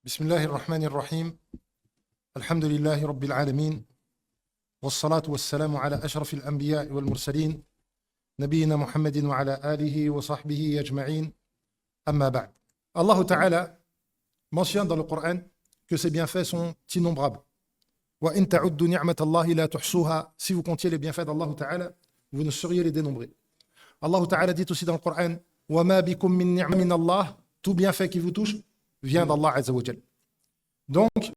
بسم الله الرحمن الرحيم الحمد لله رب العالمين والصلاة والسلام على أشرف الأنبياء والمرسلين نبينا محمد وعلى آله وصحبه أجمعين أما بعد. Allah Ta'ala mentionne dans le Coran que ses bienfaits sont innombrables. وَإِن تَعُدُّوا نِعْمَةَ اللَّهِ لَا تُحْصُوهَا. Si vous comptiez les bienfaits d'Allah Ta'ala, vous ne sauriez les dénombrer. Allah Ta'ala dit aussi dans le Coran وَمَا بِكُم مِّن نِعْمَةٍ مِّنَ اللَّهِ. Tout bienfait qui vous touche vient d'Allah Azza wa Jal. Donc,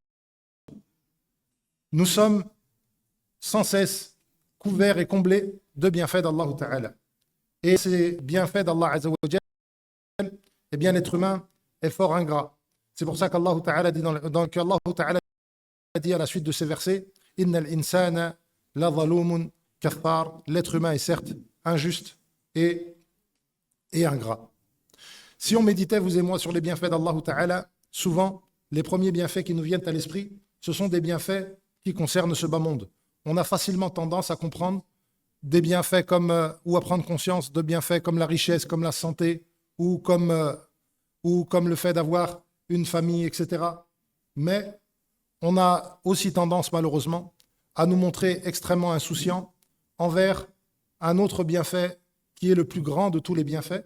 nous sommes sans cesse couverts et comblés de bienfaits d'Allah Ta'ala. Et ces bienfaits d'Allah Azza wa Jal, eh bien l'être humain est fort ingrat. C'est pour ça qu'Allah Ta'ala dit à la suite de ces versets Innal insana la zalumun kaffar. L'être humain est certes injuste et ingrat. Si on méditait, vous et moi, sur les bienfaits d'Allah Ta'ala, souvent, les premiers bienfaits qui nous viennent à l'esprit, ce sont des bienfaits qui concernent ce bas monde. On a facilement tendance à comprendre des bienfaits comme, ou à prendre conscience de bienfaits comme la richesse, comme la santé, ou comme le fait d'avoir une famille, etc. Mais on a aussi tendance, malheureusement, à nous montrer extrêmement insouciants envers un autre bienfait qui est le plus grand de tous les bienfaits,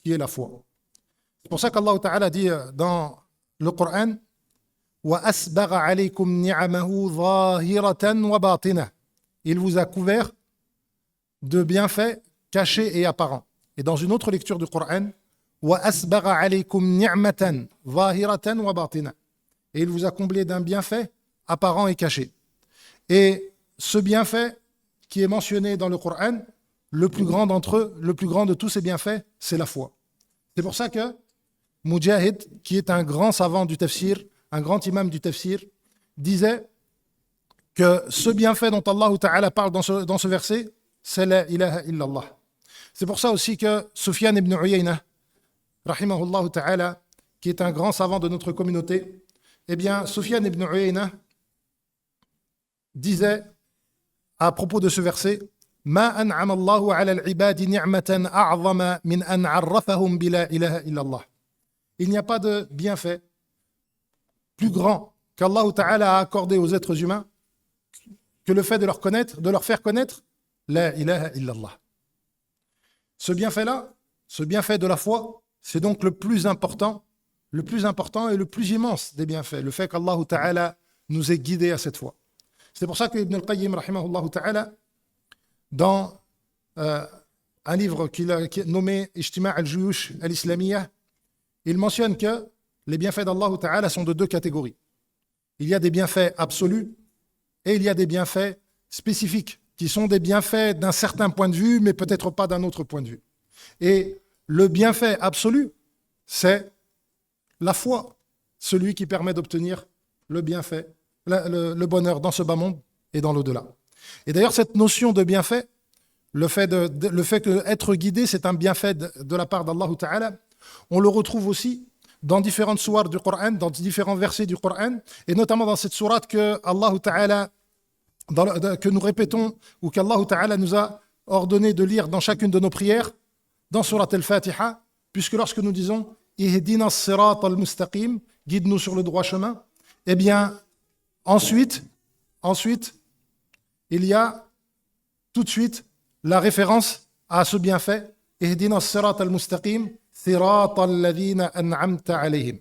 qui est la foi. C'est pour ça qu'Allah Ta'ala dit dans le Coran وَأَسْبَغَ عَلَيْكُمْ نِعَمَهُ ظَاهِرَةً وَبَاطِنَةً. Il vous a couvert de bienfaits cachés et apparents. Et dans une autre lecture du Coran وَأَسْبَغَ عَلَيْكُمْ نِعْمَةً ظَاهِرَةً وَبَاطِنَةً. Et il vous a comblé d'un bienfait apparent et caché. Et ce bienfait qui est mentionné dans le Coran, le plus grand d'entre eux, le plus grand de tous ces bienfaits, c'est la foi. C'est pour ça que Mujahid, qui est un grand savant du tafsir, un grand imam du tafsir, disait que ce bienfait dont Allah Ta'ala parle dans ce verset, c'est la ilaha illallah. C'est pour ça aussi que Sufyan ibn Uyayna, rahimahullah Ta'ala, qui est un grand savant de notre communauté, eh bien, Sufyan ibn Uyayna disait à propos de ce verset ما أنعم الله على العباد نعمة أعظم من أن عرفهم بلا إله إلا الله. Il n'y a pas de bienfait plus grand qu'Allah Ta'ala a accordé aux êtres humains que le fait de leur faire connaître la ilaha illallah. Ce bienfait-là, ce bienfait de la foi, c'est donc le plus important et le plus immense des bienfaits, le fait qu'Allah Ta'ala nous ait guidés à cette foi. C'est pour ça que Ibn al-Qayyim, rahimahullah Ta'ala, dans un livre qu'il a nommé Ijtima' al-Juyush al-Islamiyya, il mentionne que les bienfaits d'Allah Ta'ala sont de deux catégories. Il y a des bienfaits absolus et il y a des bienfaits spécifiques, qui sont des bienfaits d'un certain point de vue, mais peut-être pas d'un autre point de vue. Et le bienfait absolu, c'est la foi, celui qui permet d'obtenir le bienfait, le bonheur dans ce bas monde et dans l'au-delà. Et d'ailleurs, cette notion de bienfait, le fait qu'être guidé, c'est un bienfait de la part d'Allah Ta'ala, on le retrouve aussi dans différentes sourates du Coran, dans différents versets du Coran, et notamment dans cette sourate que Allah Ta'ala, que nous répétons, ou qu'Allah Ta'ala nous a ordonné de lire dans chacune de nos prières, dans sourate al-Fatiha, puisque lorsque nous disons Ihdina as-sirat al-mustaqim, guide-nous sur le droit chemin, eh bien, ensuite, il y a tout de suite la référence à ce bienfait Ihdina as-sirat al-mustaqim sirat alladhina an'amta alayhim.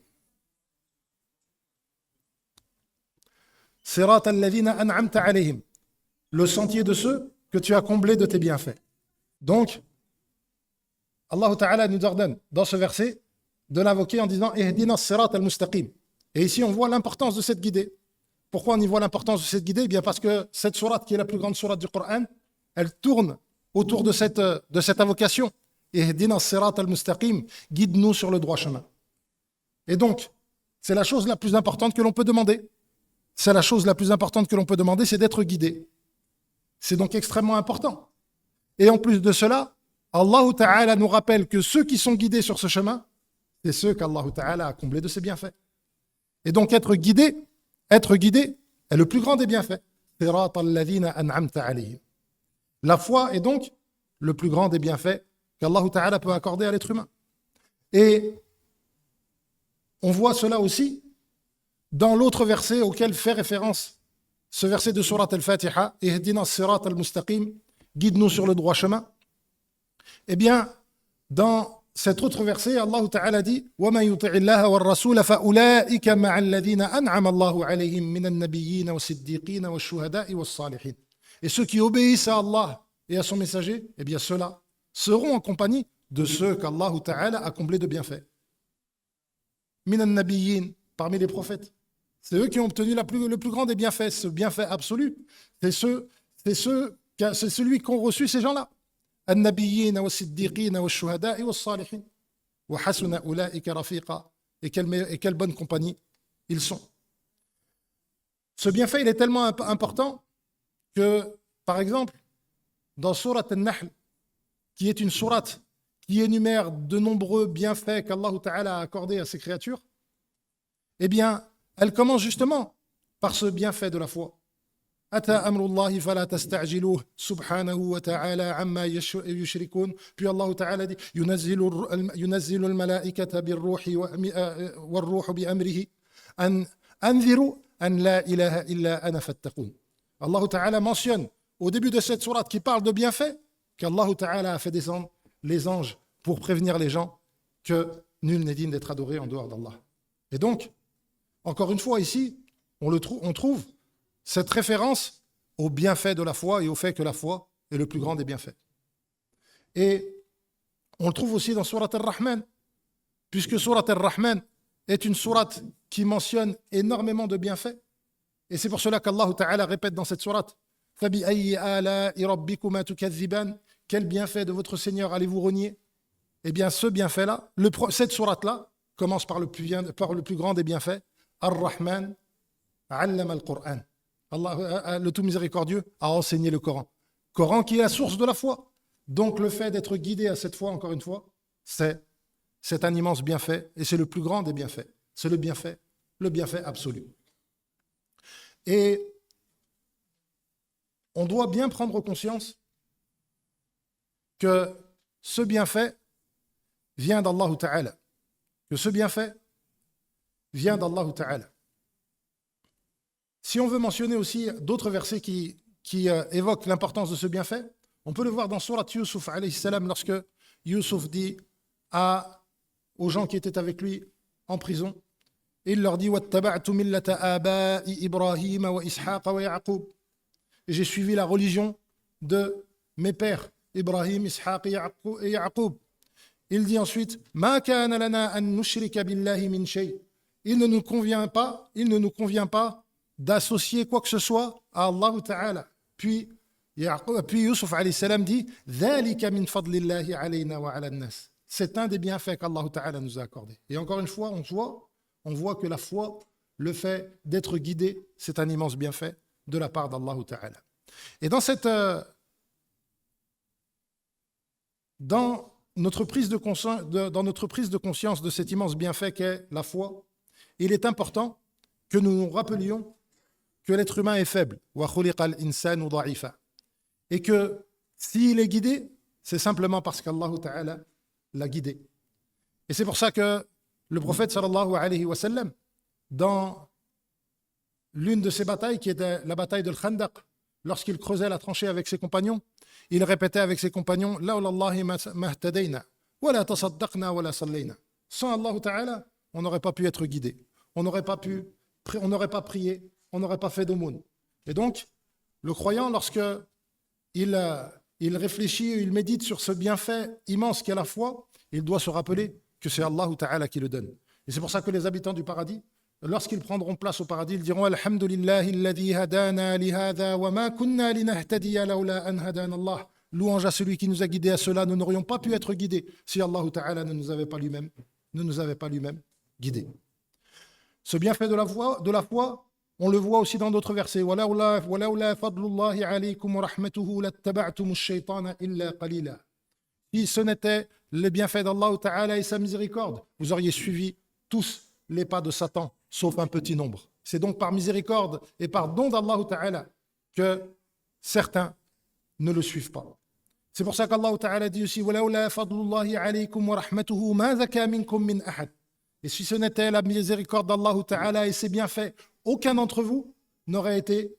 Sirat alladhina an'amta alayhim. Le sentier de ceux que tu as comblés de tes bienfaits. Donc, Allah Ta'ala nous ordonne dans ce verset de l'invoquer en disant Ihdina as-sirat al-mustaqim. Et ici on voit l'importance de cette guidée. Pourquoi on y voit l'importance de cette guidée? Eh bien parce que cette sourate, qui est la plus grande sourate du Coran, elle tourne autour de cette invocation. Ihdina as-sirat al-mustaqim, guide-nous sur le droit chemin. Et donc, c'est la chose la plus importante que l'on peut demander. C'est la chose la plus importante que l'on peut demander, c'est d'être guidé. C'est donc extrêmement important. Et en plus de cela, Allah Ta'ala nous rappelle que ceux qui sont guidés sur ce chemin, c'est ceux qu'Allah Ta'ala a comblés de ses bienfaits. Et donc être guidé est le plus grand des bienfaits. Sirat alladhina an'amta alayhim. La foi est donc le plus grand des bienfaits qu'Allah Ta'ala peut accorder à l'être humain. Et on voit cela aussi dans l'autre verset auquel fait référence ce verset de Surat Al-Fatiha, Ihdina as-sirat al-mustaqim, guide-nous sur le droit chemin, eh bien, dans cet autre verset, Allah Ta'ala dit وَمَنْ يُطِعِ اللَّهَ وَالرَّسُولَ فَأُولَٰئِكَ مَعَ الَّذِينَ أَنْعَمَ اللَّهُ عَلَيْهِمْ مِنَ النَّبِيِّينَ وَالصِّدِّيقِينَ وَالشُّهَدَاءِ وَالصَّالِحِينَ. Et ceux qui obéissent à Allah et à son messager, eh bien ceux-là seront en compagnie de ceux qu'Allah Ta'ala a comblés de bienfaits. مِنَ النَّبِيِّينَ, parmi les prophètes. C'est eux qui ont obtenu le plus grand des bienfaits, ce bienfait absolu. C'est celui qu'ont reçu ces gens-là. النبيين والصديقين والشهداء والصالحين وحسن أولئك رفيقا. Et quelle bonne compagnie ils sont. Ce bienfait, il est tellement important que, par exemple, dans Surat Al-Nahl, qui est une sourate qui énumère de nombreux bienfaits qu'Allah Ta'ala a accordés à ses créatures, eh bien, elle commence justement par ce bienfait de la foi. أتى أمر الله فلا تستعجلوه سبحانه وتعالى عما يشركون. Puis Allah Ta'ala dit ينزل الملائكة بالروح والروح بأمره أن أنذروا أن لا إله إلا أنا فاتقون. Allah Ta'ala mentionne au début de cette sourate qui parle de bienfaits qu'Allah Ta'ala a fait descendre les anges pour prévenir les gens que nul n'est digne d'être adoré en dehors d'Allah. Et donc, encore une fois ici, on trouve cette référence au bienfait de la foi et au fait que la foi est le plus grand des bienfaits. Et on le trouve aussi dans Surat Ar-Rahman, puisque Surat Ar-Rahman est une sourate qui mentionne énormément de bienfaits. Et c'est pour cela qu'Allah Ta'ala répète dans cette sourate فَبِأَيِّ آلَاءِ رَبِّكُمَا تُكَذِّبَانِ. Quel bienfait de votre Seigneur allez-vous renier? Eh bien, ce bienfait-là, cette sourate-là, commence par le plus grand des bienfaits. Ar-Rahman allama al-Qur'an. Allah, le tout miséricordieux, a enseigné le Coran. Coran qui est la source de la foi. Donc le fait d'être guidé à cette foi, encore une fois, c'est un immense bienfait et c'est le plus grand des bienfaits. C'est le bienfait absolu. Et on doit bien prendre conscience que ce bienfait vient d'Allah Ta'ala. Que ce bienfait vient d'Allah Ta'ala. Si on veut mentionner aussi d'autres versets qui évoquent l'importance de ce bienfait, on peut le voir dans Surat Yusuf alayhi salam, lorsque Yusuf dit aux gens qui étaient avec lui en prison, il leur dit وَاتَّبَعْتُ مِلَّةَ آبَاءِ إِبْرَاهِيمَ وَإِسْحَاقَ وَيَعْقُوبَ. Et j'ai suivi la religion de mes pères, Ibrahim, Ishaq et Yaqub. Il dit ensuite مَا كَانَ لَنَا أَن نُشْرِكَ بِاللَّهِ مِنْ شَيْءٍ. Il ne nous convient pas d'associer quoi que ce soit à Allah Ta'ala. Puis Yusuf alayhi salam dit ذَلِكَ مِنْ فَضْلِ اللَّهِ عَلَيْنَا وَعَلَى النَّاسِ. C'est un des bienfaits qu'Allah Ta'ala nous a accordés. Et encore une fois, on voit que la foi, le fait d'être guidé, c'est un immense bienfait de la part d'Allah Ta'ala. Et dans notre prise de conscience de cet immense bienfait qu'est la foi, il est important que nous nous rappelions que l'être humain est faible, et que s'il est guidé, c'est simplement parce qu'Allah Ta'ala l'a guidé. Et c'est pour ça que le prophète sallallahu alayhi wa sallam, dans l'une de ses batailles, qui était la bataille de Khandaq, lorsqu'il creusait la tranchée avec ses compagnons, il répétait avec ses compagnons sans Allah Ta'ala, on n'aurait pas pu être guidé, on n'aurait pas prié, on n'aurait pas fait d'aumône. Et donc, le croyant, lorsque il réfléchit, il médite sur ce bienfait immense qu'est la foi, il doit se rappeler que c'est Allah Ta'ala qui le donne. Et c'est pour ça que les habitants du paradis, lorsqu'ils prendront place au paradis, ils diront Alhamdulillahi alladhi hadana li hadha wa ma kunna linahtadiya lawla an hadana Allah. Louange à celui qui nous a guidés à cela, nous n'aurions pas pu être guidés si Allah Ta'ala ne nous avait pas lui-même guidés. Ce bienfait de la foi, on le voit aussi dans d'autres versets. وَلَوْلَا فَضْلُ اللَّهِ عَلَيْكُمْ وَرَحْمَتُهُ لَاتَّبَعْتُمُ الشَّيْطَانَ إِلَّا قَلِيلًا. Si ce n'était le bienfait d'Allah Ta'ala et sa miséricorde, vous auriez suivi tous les pas de Satan, sauf un petit nombre. C'est donc par miséricorde et par don d'Allah Ta'ala que certains ne le suivent pas. C'est pour ça qu'Allah Ta'ala dit aussi وَلَوْلَا فَضْلُ اللَّهِ عَلَيْكُمْ وَرَحْمَتُهُ مَا ذَكَى مِنْكُمْ مِنْ أَحَدٍ. Et si ce n'était la miséricorde d'Allah Ta'ala et ses bienfaits, aucun d'entre vous n'aurait été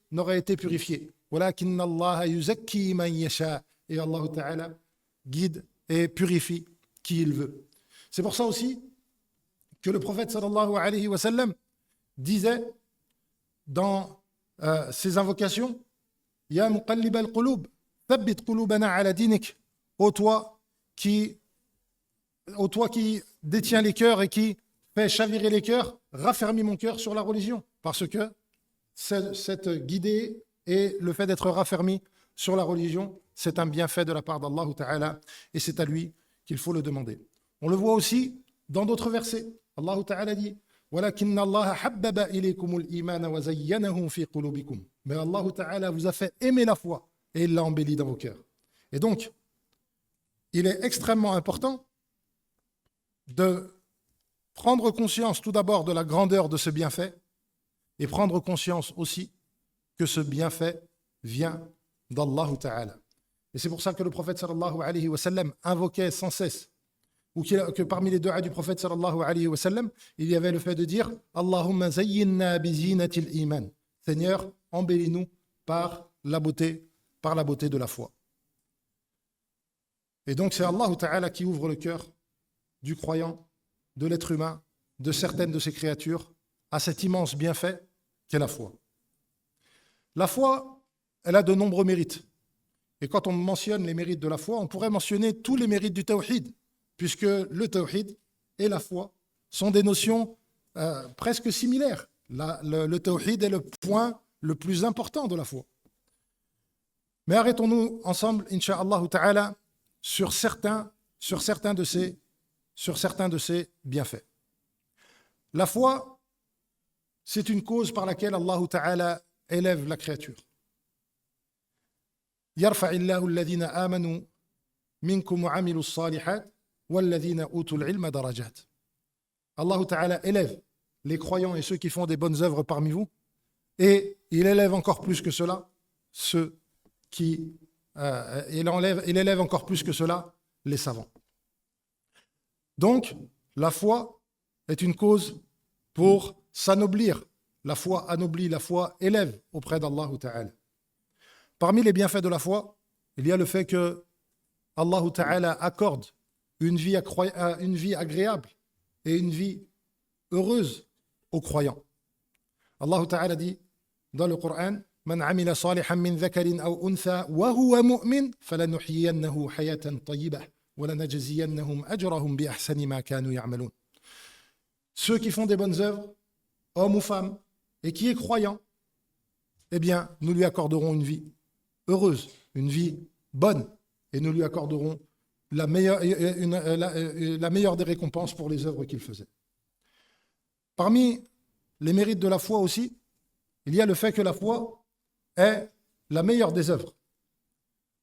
purifié. وَلَكِنَّ اللَّهَ يُزَكِّي مَن يَشَاءُ. Et Allah Ta'ala guide et purifie qui il veut. C'est pour ça aussi que le prophète sallallahu alayhi wa sallam disait dans ses invocations, Ya muqallib al-qulub, thabbit qulubana ala dinik. Ô toi qui détiens les cœurs et qui fait chavirer les cœurs, raffermis mon cœur sur la religion. Parce que cette guidée et le fait d'être raffermi sur la religion, c'est un bienfait de la part d'Allah Ta'ala et c'est à lui qu'il faut le demander. On le voit aussi dans d'autres versets. Allah Ta'ala dit وَلَكِنَّ اللَّهَ حَبَّبَ إِلَيْكُمُ الْإِيمَانَ وَزَيَّنَهُ فِي قُلُوبِكُمْ. Mais Allah Ta'ala vous a fait aimer la foi et il l'a embellie dans vos cœurs. Et donc, il est extrêmement important de prendre conscience tout d'abord de la grandeur de ce bienfait et prendre conscience aussi que ce bienfait vient d'Allah Ta'ala. Et c'est pour ça que le prophète sallallahu alayhi wa sallam invoquait sans cesse, ou que parmi les du'a du prophète sallallahu alayhi wa sallam, il y avait le fait de dire Allahumma zayyinna bi zinatil iman. Seigneur, embellis-nous par la beauté de la foi. Et donc c'est Allah Ta'ala qui ouvre le cœur du croyant, de l'être humain, de certaines de ses créatures, à cet immense bienfait qu'est la foi. La foi, elle a de nombreux mérites. Et quand on mentionne les mérites de la foi, on pourrait mentionner tous les mérites du tawhid, puisque le tawhid et la foi sont des notions presque similaires. Le tawhid est le point le plus important de la foi. Mais arrêtons-nous ensemble, incha'Allah ta'ala, sur certains de ces bienfaits. La foi, c'est une cause par laquelle Allah Ta'ala élève la créature. يرفع الله الذين آمنوا منكم وعملوا الصالحات والذين أوتوا العلم درجات. Allah Ta'ala élève les croyants et ceux qui font des bonnes œuvres parmi vous, et il élève encore plus que cela ceux qui il élève encore plus que cela les savants. Donc, la foi est une cause pour s'anoblir. La foi anoblit, la foi élève auprès d'Allah Ta'ala. Parmi les bienfaits de la foi, il y a le fait que Allah Ta'ala accorde une vie agréable et une vie heureuse aux croyants. Allah Ta'ala dit dans le Coran Man amila salihan min dhakarin aw untha wa huwa mu'min falanuhyiyannahu hayatan tayyibah wa lanajziyannahum ajrahum bi ahsani ma kanu ya'malun. Ceux qui font des bonnes œuvres, hommes ou femmes, et qui est croyant, eh bien, nous lui accorderons une vie heureuse, une vie bonne, et nous lui accorderons la meilleure des récompenses pour les œuvres qu'il faisait. Parmi les mérites de la foi aussi, il y a le fait que la foi est la meilleure des œuvres.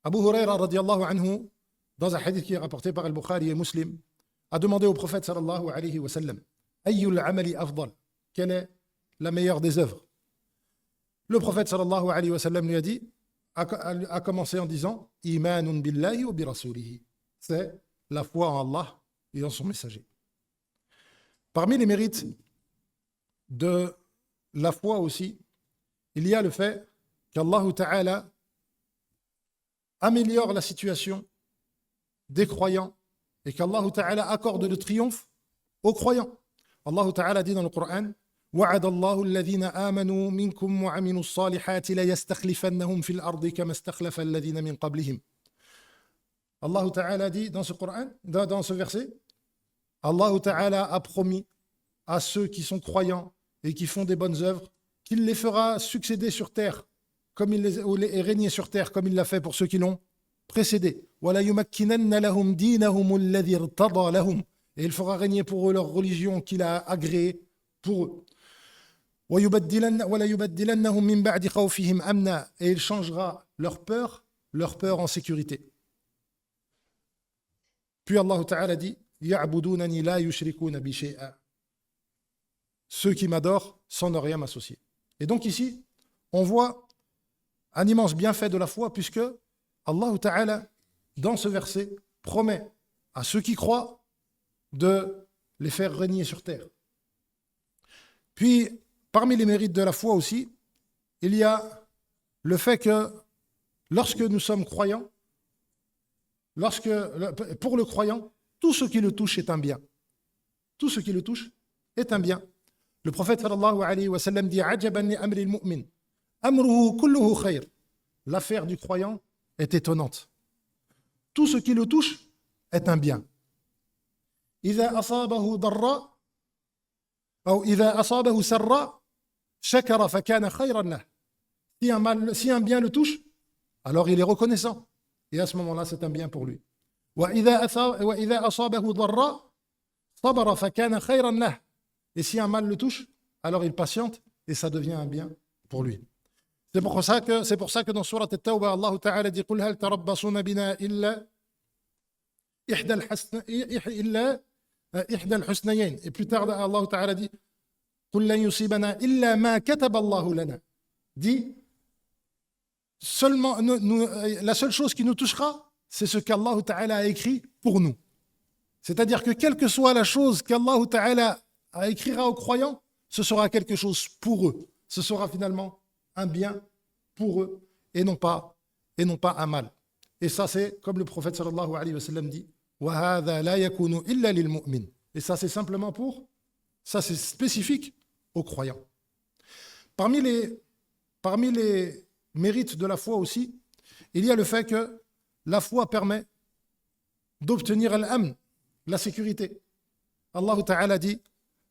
Abu Huraira radiyallahu anhu, dans un hadith qui est rapporté par Al-Bukhari et Muslim, a demandé au prophète sallallahu alayhi wa sallam Ayyul amali afdal, quelle est la meilleure des œuvres? Le prophète sallallahu alayhi wa sallam lui a dit, a commencé en disant Imanun billahi wa bi rasulihi. C'est la foi en Allah et en son messager. Parmi les mérites de la foi aussi, il y a le fait qu'Allah Ta'ala améliore la situation des croyants et qu'Allah Ta'ala accorde le triomphe aux croyants. Allah Ta'ala dit dans le Coran وعد الله الذين آمنوا منكم وعملوا الصالحات ليستخلفنهم في الأرض كما استخلف الذين من قبلهم. Allah Ta'ala dit dans ce Coran, dans ce verset, Allah Ta'ala a promis à ceux qui sont croyants et qui font des bonnes œuvres qu'il les fera succéder sur terre comme et régner sur terre comme il l'a fait pour ceux qui l'ont précédé. وَلَا يُمَكِّنَنَّ لَهُمْ دِينَهُمُ الَّذِي ارْتَضَى لَهُمْ. Et il fera régner pour eux leur religion qu'il a agréée pour eux. وَلَا يُبَدِّلَنَّهُمْ مِنْ بَعْدِ خَوْفِهِمْ أَمْنًا. Et il changera leur peur en sécurité. Puis Allah Ta'ala dit يَعْبُدُونَنِي لَا يُشْرِكُونَ بِي شَيْئًا. Ceux qui m'adorent sans ne rien m'associer. Et donc ici, on voit un immense bienfait de la foi puisque Allah Ta'ala, dans ce verset, promet à ceux qui croient de les faire régner sur terre. Puis, parmi les mérites de la foi aussi, il y a le fait que lorsque nous sommes croyants, pour le croyant, tout ce qui le touche est un bien. Tout ce qui le touche est un bien. Le prophète sallallahu alayhi wa sallam dit Ajaban li amri al-mu'min. Amruhu kulluhu khayr. L'affaire du croyant est étonnante. Tout ce qui le touche est un bien. إذا أصابه ضراء أو إذا أصابه سراء شكر فكان خيرا له. Si un bien le touche, alors il est reconnaissant. Et à ce moment-là, c'est un bien pour lui. وإذا أصابه ضراء صبر فكان خيرا له. Et si un mal le touche, alors il patiente et ça devient un bien pour lui. C'est pour ça que dans Surat At-Tawbah, Allah Ta'ala dit قل هل تربصون بنا إلا إحدى الحسنيين. Et plus tard, Allah Ta'ala dit قل لن يصيبنا إلا ما كتب الله لنا. Dit seulement, la seule chose qui nous touchera, c'est ce qu'Allah Ta'ala a écrit pour nous. C'est-à-dire que quelle que soit la chose qu'Allah Ta'ala écrira aux croyants, ce sera quelque chose pour eux. Ce sera finalement un bien pour eux et non pas un mal. Et ça, c'est comme le prophète sallallahu alayhi wa sallam dit وَهَذَا لَا يَكُونُ إِلَّا لِلْمُؤْمِنِ. Et ça, c'est simplement ça, c'est spécifique aux croyants. Parmi les mérites de la foi aussi, il y a le fait que la foi permet d'obtenir l'amn, la sécurité. Allah Ta'ala dit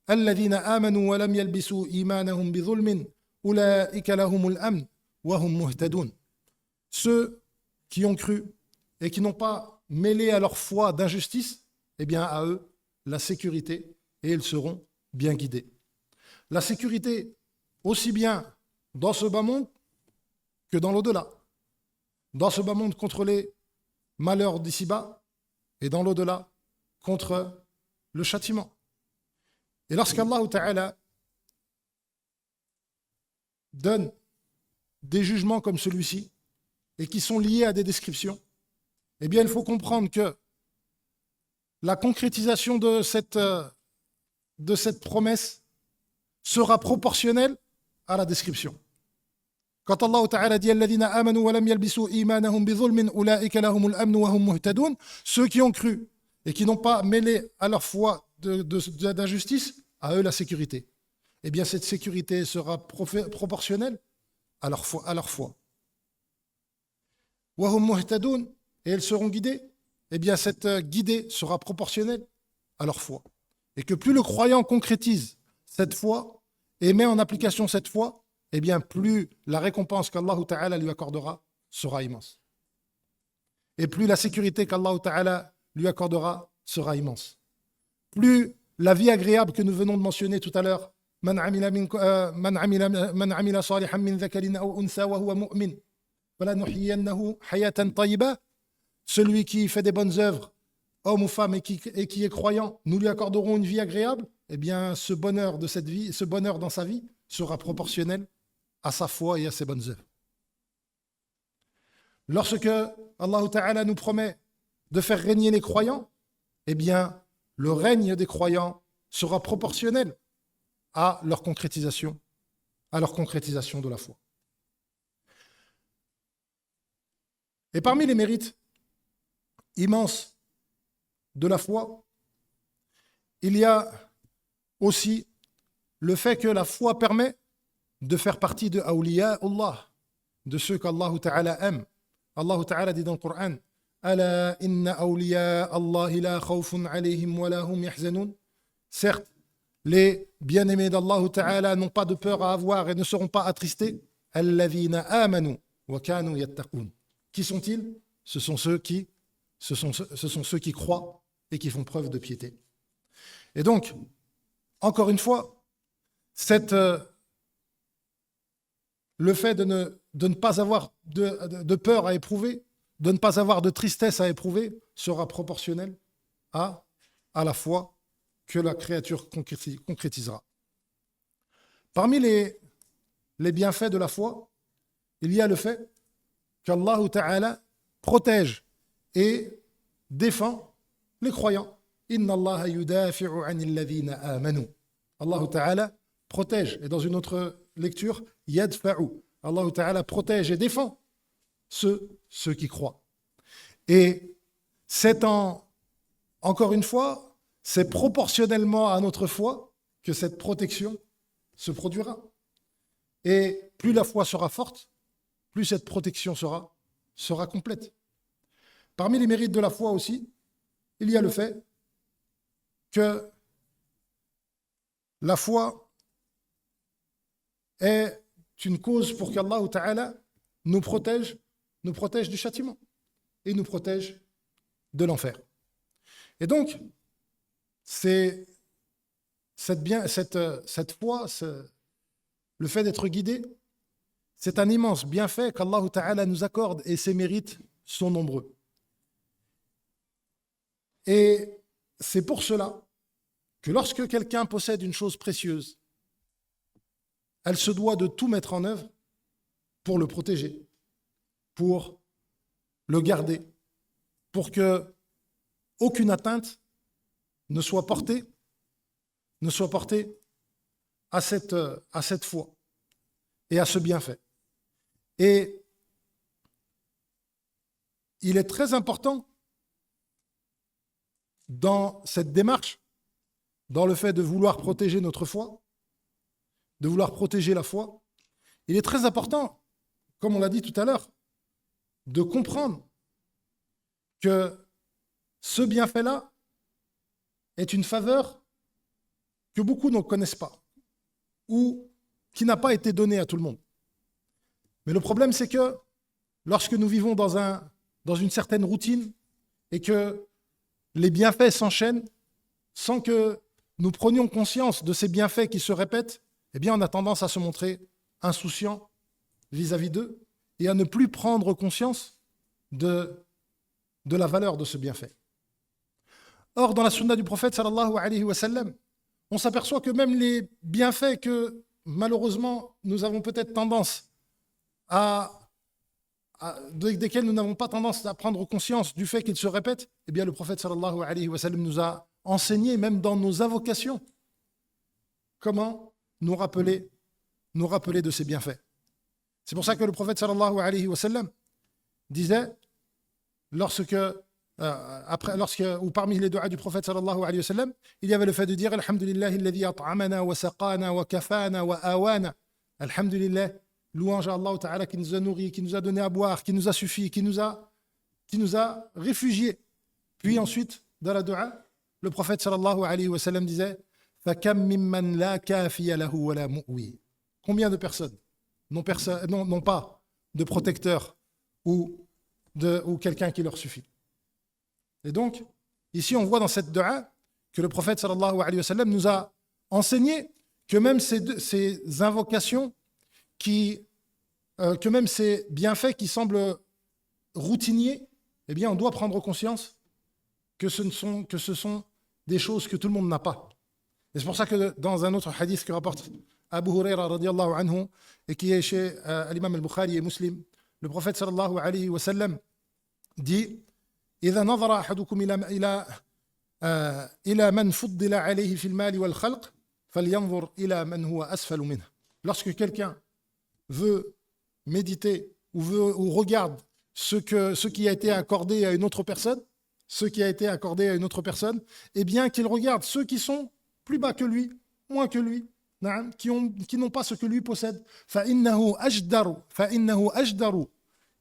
الذين آمنوا ولم يلبسوا إيمانهم بظلم أولئك لهم الأمن وهم مهتدون. Ceux qui ont cru et qui n'ont pas mêlé à leur foi d'injustice, eh bien à eux la sécurité et ils seront bien guidés. La sécurité aussi bien dans ce bas monde que dans l'au-delà. Dans ce bas monde contre les malheurs d'ici-bas et dans l'au-delà contre le châtiment. Et lorsqu'Allah Ta'ala donne des jugements comme celui-ci et qui sont liés à des descriptions, eh bien il faut comprendre que la concrétisation de cette promesse sera proportionnelle à la description. Quand Allah Ta'ala dit الذين آمنوا ولم يلبسوا إيمانهم بظلم أولئك لهم الأمن وهم مهتدون, ceux qui ont cru et qui n'ont pas mêlé à leur foi d'injustice, à eux la sécurité. Eh bien cette sécurité sera proportionnelle à leur foi. وهم مهتدون, et elles seront guidées. Eh bien cette guidée sera proportionnelle à leur foi. Et que plus le croyant concrétise cette foi et met en application cette foi, eh bien plus la récompense qu'Allah Ta'ala lui accordera sera immense. Et plus la sécurité qu'Allah Ta'ala lui accordera sera immense. Plus la vie agréable que nous venons de mentionner tout à l'heure, من عمل صالحا من ذكر أو أنثى وهو مؤمن فلنحيينه حياة طيبة. Celui qui fait des bonnes œuvres, homme ou femme, et qui est croyant, nous lui accorderons une vie agréable. Eh bien, ce bonheur de cette vie, ce bonheur dans sa vie sera proportionnel à sa foi et à ses bonnes œuvres. Lorsque Allah Ta'ala nous promet de faire régner les croyants, eh bien, le règne des croyants sera proportionnel à leur concrétisation de la foi. Et parmi les mérites immenses de la foi, il y a aussi le fait que la foi permet de faire partie de awliya Allah, de ceux qu'Allah Ta'ala aime. Allah Ta'ala dit dans le Coran Ala inna awliya Allah la khawfun alayhim wa la hum yahzanun. Certes, les bien-aimés d'Allah Ta'ala n'ont pas de peur à avoir et ne seront pas attristés. Alladhina amanu wa kanu yattaqun. Qui sont-ils? Ce sont ceux qui croient et qui font preuve de piété. Et donc, encore une fois, le fait de ne pas avoir de peur à éprouver, de ne pas avoir de tristesse à éprouver, sera proportionnel à la foi que la créature concrétisera. Parmi les bienfaits de la foi, il y a le fait qu'Allah Ta'ala protège et défend les croyants. Inna Allah yudafi'u 'anil ladhina amanu. Allah Ta'ala protège. Et dans une autre lecture, yadfa'u. Allah Ta'ala protège et défend ceux qui croient. Et c'est encore une fois, c'est proportionnellement à notre foi que cette protection se produira. Et plus la foi sera forte, plus cette protection sera complète. Parmi les mérites de la foi aussi, il y a le fait que la foi est une cause pour qu'Allah Ta'ala nous protège du châtiment et nous protège de l'enfer. Et donc, c'est cette foi, le fait d'être guidé, c'est un immense bienfait qu'Allah Ta'ala nous accorde et ses mérites sont nombreux. Et c'est pour cela que lorsque quelqu'un possède une chose précieuse, elle se doit de tout mettre en œuvre pour le protéger, pour le garder, pour que aucune atteinte ne soit portée à cette foi et à ce bienfait. Et il est très important dans cette démarche, dans le fait de vouloir protéger notre foi, de vouloir protéger la foi, il est très important, comme on l'a dit tout à l'heure, de comprendre que ce bienfait-là est une faveur que beaucoup ne connaissent pas ou qui n'a pas été donnée à tout le monde. Mais le problème, c'est que lorsque nous vivons dans une certaine routine et que les bienfaits s'enchaînent sans que nous prenions conscience de ces bienfaits qui se répètent, eh bien, on a tendance à se montrer insouciant vis-à-vis d'eux et à ne plus prendre conscience de la valeur de ce bienfait. Or, dans la sunna du prophète sallallahu alayhi wa sallam, on s'aperçoit que même les bienfaits que malheureusement nous avons peut-être tendance desquels nous n'avons pas tendance à prendre conscience du fait qu'ils se répètent, eh bien le prophète sallallahu alayhi wa sallam nous a enseigné, même dans nos invocations, comment nous rappeler de ces bienfaits. C'est pour ça que le prophète sallallahu alayhi wa sallam disait, ou parmi les doigts du prophète sallallahu alayhi wa sallam, il y avait le fait de dire Alhamdulillahi alladhi at'amana wa saqana wa kafana wa awana. Alhamdulillah, louange à Allah Ta'ala qui nous a nourris, qui nous a donné à boire, qui nous a suffi, qui nous a réfugiés. Puis ensuite, dans la dua, le prophète sallallahu alayhi wa sallam disait Fakam mimman la kafiya lahu wa la mu'wi. Combien de personnes n'ont pas de protecteur ou quelqu'un qui leur suffit. Et donc, ici on voit dans cette dua que le prophète sallallahu alayhi wa sallam nous a enseigné que même ces invocations, que même ces bienfaits qui semblent routiniers, eh bien on doit prendre conscience que ce sont des choses que tout le monde n'a pas. Et c'est pour ça que dans un autre hadith que rapporte Abu Huraira radiyallahu anhu et qui est chez l'imam al-Bukhari et Muslim, le prophète sallallahu alayhi wa sallam dit إذا نظر أحدكم إلى من فضل عليه في المال والخلق فلينظر إلى من هو أسفل منه. Lorsque quelqu'un veut méditer ou regarde ce qui a été accordé à une autre personne, eh bien qu'il regarde ceux qui sont plus bas que lui, moins que lui, qui n'ont pas ce que lui possède. فإنه أجدر,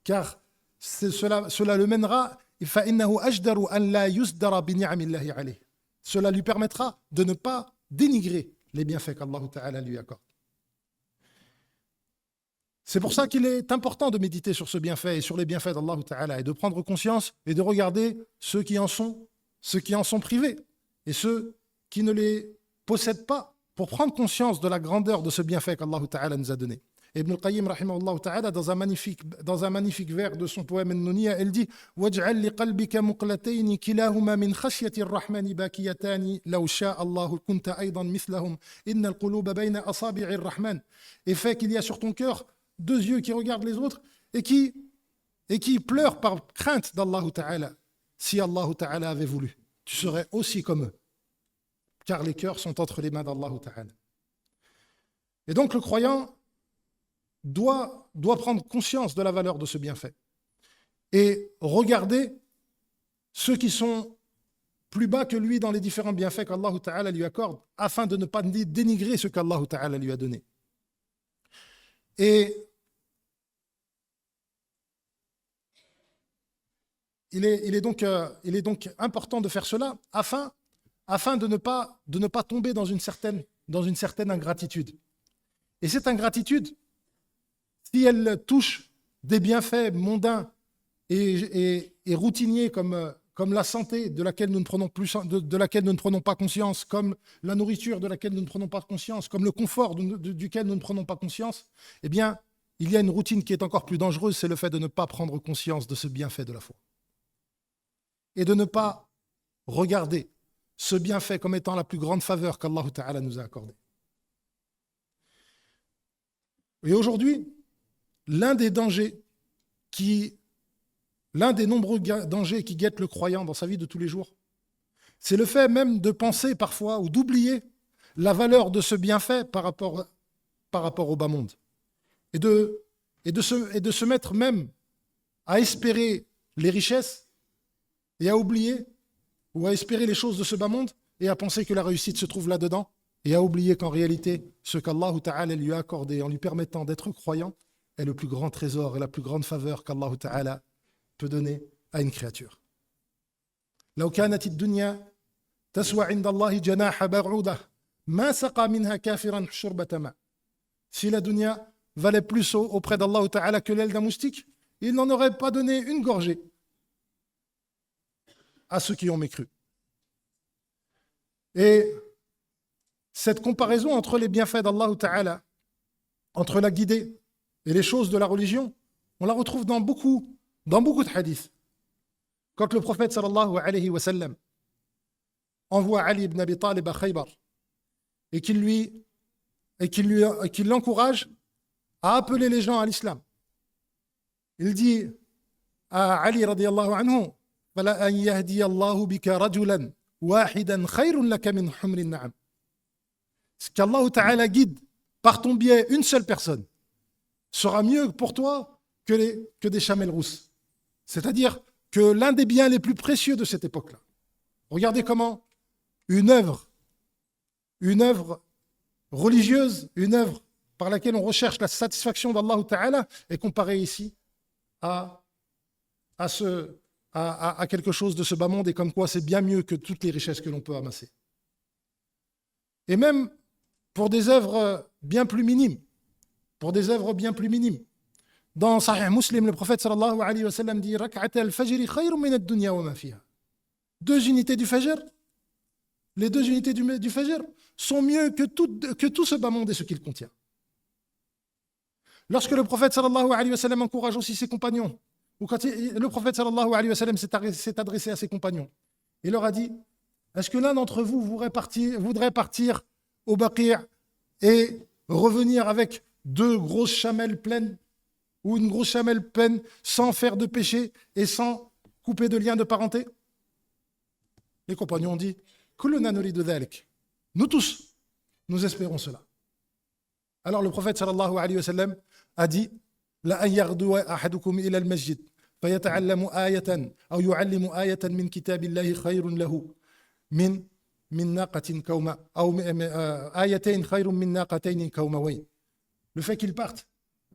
car cela le mènera. فإنه أجدر أن لا يصدر بنعم الله عليه. Cela lui permettra de ne pas dénigrer les bienfaits qu'Allah Ta'ala lui accorde. C'est pour ça qu'il est important de méditer sur ce bienfait et sur les bienfaits d'Allah Ta'ala et de prendre conscience et de regarder ceux qui en sont privés et ceux qui ne les possèdent pas pour prendre conscience de la grandeur de ce bienfait qu'Allah Ta'ala nous a donné. Ibn al-Qayyim rahimahullah ta'ala dans un magnifique vers de son poème An-Nuniyya, elle dit waj'al li qalbika muqlatayn kilahuma min khashyati ar-rahman bakiyatan law sha'a Allah kunta aydan mithlahum inna al-quluba bayna asabi'i ar-rahman. Et fait qu'il y a sur ton cœur deux yeux qui regardent les autres et qui pleurent par crainte d'Allah Ta'ala. Si Allah Ta'ala avait voulu, tu serais aussi comme eux, car les cœurs sont entre les mains d'Allah Ta'ala. Et donc le croyant doit prendre conscience de la valeur de ce bienfait et regarder ceux qui sont plus bas que lui dans les différents bienfaits qu'Allah Ta'ala lui accorde, afin de ne pas dénigrer ce qu'Allah Ta'ala lui a donné. Et il est donc important de faire cela afin de ne pas tomber dans une certaine ingratitude. Et cette ingratitude, si elle touche des bienfaits mondains et routiniers comme la santé de laquelle nous ne prenons pas conscience, comme la nourriture de laquelle nous ne prenons pas conscience, comme le confort duquel nous ne prenons pas conscience, eh bien, il y a une routine qui est encore plus dangereuse, c'est le fait de ne pas prendre conscience de ce bienfait de la foi. Et de ne pas regarder ce bienfait comme étant la plus grande faveur qu'Allah Ta'ala nous a accordée. Et aujourd'hui, l'un des nombreux dangers qui guettent le croyant dans sa vie de tous les jours, c'est le fait même de penser parfois ou d'oublier la valeur de ce bienfait par rapport au bas monde. Et de se mettre même à espérer les richesses et à oublier ou à espérer les choses de ce bas monde et à penser que la réussite se trouve là-dedans et à oublier qu'en réalité, ce qu'Allah Ta'ala lui a accordé en lui permettant d'être croyant est le plus grand trésor et la plus grande faveur qu'Allah Ta'ala peut donner à une créature. لو كانت الدنيا تسوى عند الله جناح بعوضة ما سقى منها كافرا شربة ماء. Si la dunya valait plus auprès d'Allah Ta'ala que l'aile d'un moustique, il n'en aurait pas donné une gorgée à ceux qui ont mécru. Et cette comparaison entre les bienfaits d'Allah Ta'ala, entre la guidée et les choses de la religion, on la retrouve dans beaucoup de hadiths. Quand le prophète sallallahu alayhi wa sallam envoie Ali ibn Abi Talib à Khaybar et qu'il l'encourage à appeler les gens à l'islam, il dit à Ali radiyallahu anhu, فَلَا أَنْ يَهْدِيَ اللَّهُ بِكَ رَجُلًا وَاحِدًا خَيْرٌ لَكَ مِنْ حُمْرِ النَّعَمِ. Ce qu'Allah Ta'ala guide par ton biais une seule personne sera mieux pour toi que des chamelles rousses. C'est-à-dire que l'un des biens les plus précieux de cette époque-là. Regardez comment une œuvre religieuse, une œuvre par laquelle on recherche la satisfaction d'Allah Ta'ala est comparée ici à quelque chose de ce bas monde et comme quoi c'est bien mieux que toutes les richesses que l'on peut amasser. Et même pour des œuvres bien plus minimes, dans Sahih Muslim, le prophète sallallahu alayhi wa sallam dit Rak'at al-fajr khayrun min ad-dunya wa ma fiha. 2 unités du fajr, les 2 unités du fajr sont mieux que tout ce bas monde et ce qu'il contient. Lorsque le prophète sallallahu alayhi wa sallam encourage aussi ses compagnons, ou quand le prophète sallallahu alayhi wa sallam s'est adressé à ses compagnons, il leur a dit est-ce que l'un d'entre vous voudrait partir au Baqi' et revenir avec 2 grosses chamelles pleines ou une grosse chamelle pleine sans faire de péché et sans couper de lien de parenté? Les compagnons ont dit Kulluna nuridu dhalik. Nous tous, nous espérons cela. Alors le prophète sallallahu alayhi wa sallam a dit La an yarduwa ahadukum ila al-masjid fayata'allamu ayatan aw yu'allimu ayatan min kitabillahi khayrun lahu min naqatin kawma aw ayatain khayrun min naqatayn kawmawayn. Le fait qu'ils partent,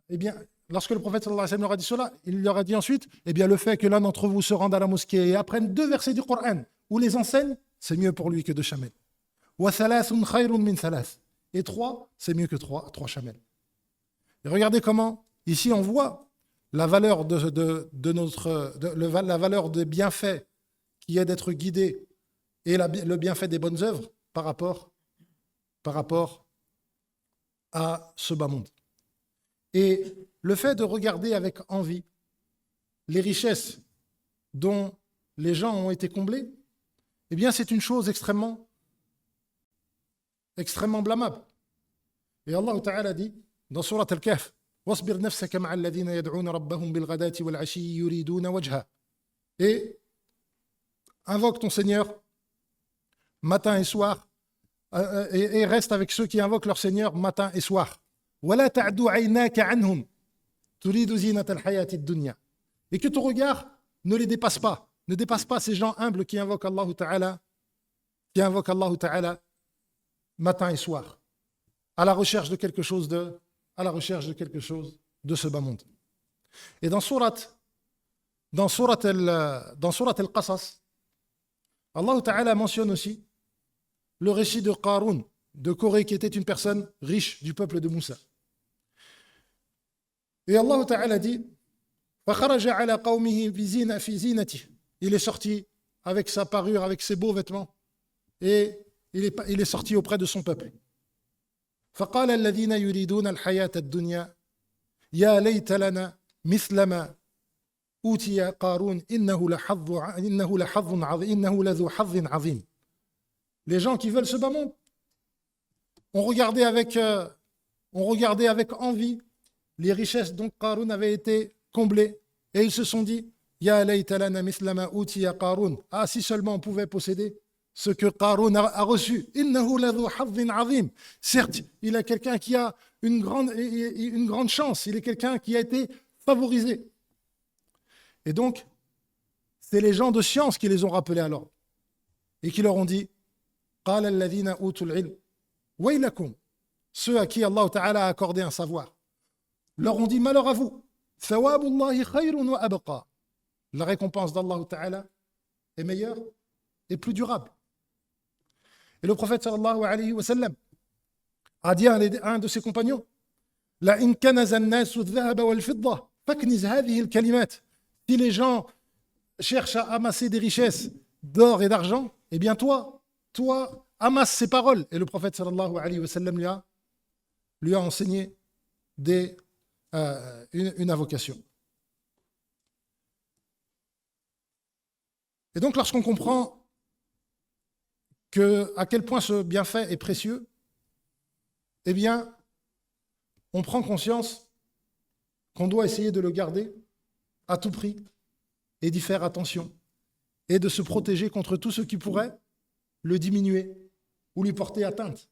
eh bien, lorsque le prophète sallallahu alayhi wa sallam leur a dit cela, il leur a dit ensuite, eh bien, le fait que l'un d'entre vous se rende à la mosquée et apprenne 2 versets du Coran ou les enseigne, c'est mieux pour lui que 2 chamelles. Wa thalathun khayrun min thalath. Et 3, c'est mieux que 3 chamelles. Et regardez comment, ici, on voit la valeur la valeur des bienfaits qui est d'être guidé et le bienfait des bonnes œuvres par rapport à ce bas monde. Et le fait de regarder avec envie les richesses dont les gens ont été comblés, eh bien c'est une chose extrêmement blâmable. Et Allah Ta'ala dit dans Surat Al-Kahf وَاصْبِرْ نَفْسَكَ مَعَ الَّذِينَ يَدْعُونَ رَبَّهُمْ بِالْغَدَاةِ وَالْعَشِيِّ يُرِيدُونَ وَجْهَهُ. Et invoque ton Seigneur matin et soir, et reste avec ceux qui invoquent leur Seigneur matin et soir. وَلَا تَعْدُ عَيْنَاكَ عَنْهُمْ تُرِيدُ زِينَةَ الْحَيَاةِ الدُّنْيَا. Et que ton regard ne les dépasse pas. Ne dépasse pas ces gens humbles qui invoquent Allah Ta'ala matin et soir, à la recherche de quelque chose de ce bas monde. Et dans Surat Al-Qasas, Allah Ta'ala mentionne aussi le récit de Qarun, de Corée, qui était une personne riche du peuple de Moussa. Et Allah Ta'ala dit فَخَرَجَ عَلَى قَوْمِهِ فِي زِينَتِهِ. Il est sorti avec sa parure, avec ses beaux vêtements, et il est sorti auprès de son peuple. فَقَالَ الَّذِينَ يُرِيدُونَ الْحَيَاةَ الدُّنْيَا يَا لَيْتَ لَنَا مِثْلَ مَا أُوتِيَ قَارُونَ إِنَّهُ لَذُو حَظٍّ عَظِيمٍ. Les gens qui veulent ce bas monde ont regardé avec envie les richesses dont Qarun avait été comblé, et ils se sont dit Ya layta lana mithla ma utiya Qarun. Ah, si seulement on pouvait posséder ce que Qarun a reçu. Innahu ladhu hazzin azim. Certes, il est quelqu'un qui a une grande chance, il est quelqu'un qui a été favorisé. Et donc, c'est les gens de science qui les ont rappelés alors et qui leur ont dit Qala alladhina utul ilm waylakum. Ceux à qui Allah Ta'ala a accordé un savoir leur ont dit malheur à vous. Thawabullahi khayrun wa abqa. La récompense d'Allah Ta'ala est meilleure et plus durable. Et le prophète sallallahu alayhi wa sallam a dit à un de ses compagnons La in kanaza an-nasu adh-dhahaba wal-fidda fakniz hadhihi al-kalimat. Si les gens cherchent à amasser des richesses d'or et d'argent, eh bien toi, amasse ces paroles. Et le prophète sallallahu alayhi wa sallam lui a enseigné une invocation. Et donc, lorsqu'on comprend à quel point ce bienfait est précieux, eh bien, on prend conscience qu'on doit essayer de le garder à tout prix et d'y faire attention et de se protéger contre tout ce qui pourrait le diminuer ou lui porter atteinte.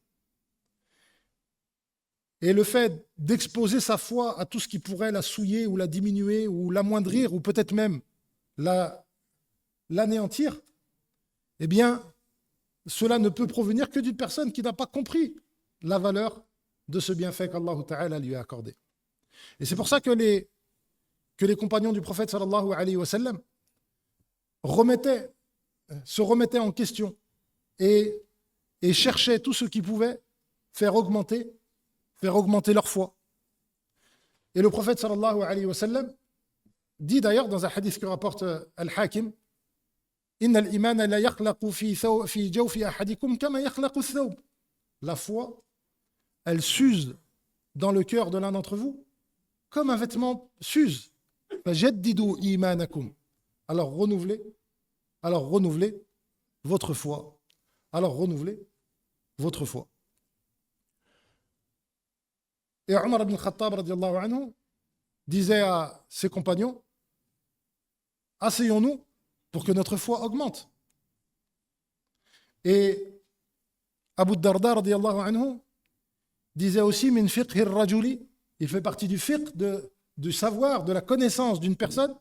Et le fait d'exposer sa foi à tout ce qui pourrait la souiller ou la diminuer ou l'amoindrir ou peut-être même l'anéantir, eh bien, cela ne peut provenir que d'une personne qui n'a pas compris la valeur de ce bienfait qu'Allah Ta'ala lui a accordé. Et c'est pour ça que les compagnons du prophète sallallahu alayhi wa sallam se remettaient en question et cherchaient tout ce qui pouvait faire augmenter leur foi. Et le prophète sallallahu alayhi wa sallam dit d'ailleurs dans un hadith que rapporte Al-Hakim Inna al-imana la yakhlaqu fi jawfi ahadikum kama yakhlaqu ath-thawb. La foi, elle s'use dans le cœur de l'un d'entre vous comme un vêtement s'use. Fajaddidu imanakum. Alors renouvelez votre foi. Et Omar ibn Khattab radiallahu anhu disait à ses compagnons asseyons-nous pour que notre foi augmente. Et Abu Darda radiallahu anhu disait aussi min fiqhi ar-rajuli, il fait partie du fiqh, du savoir, de la connaissance d'une personne,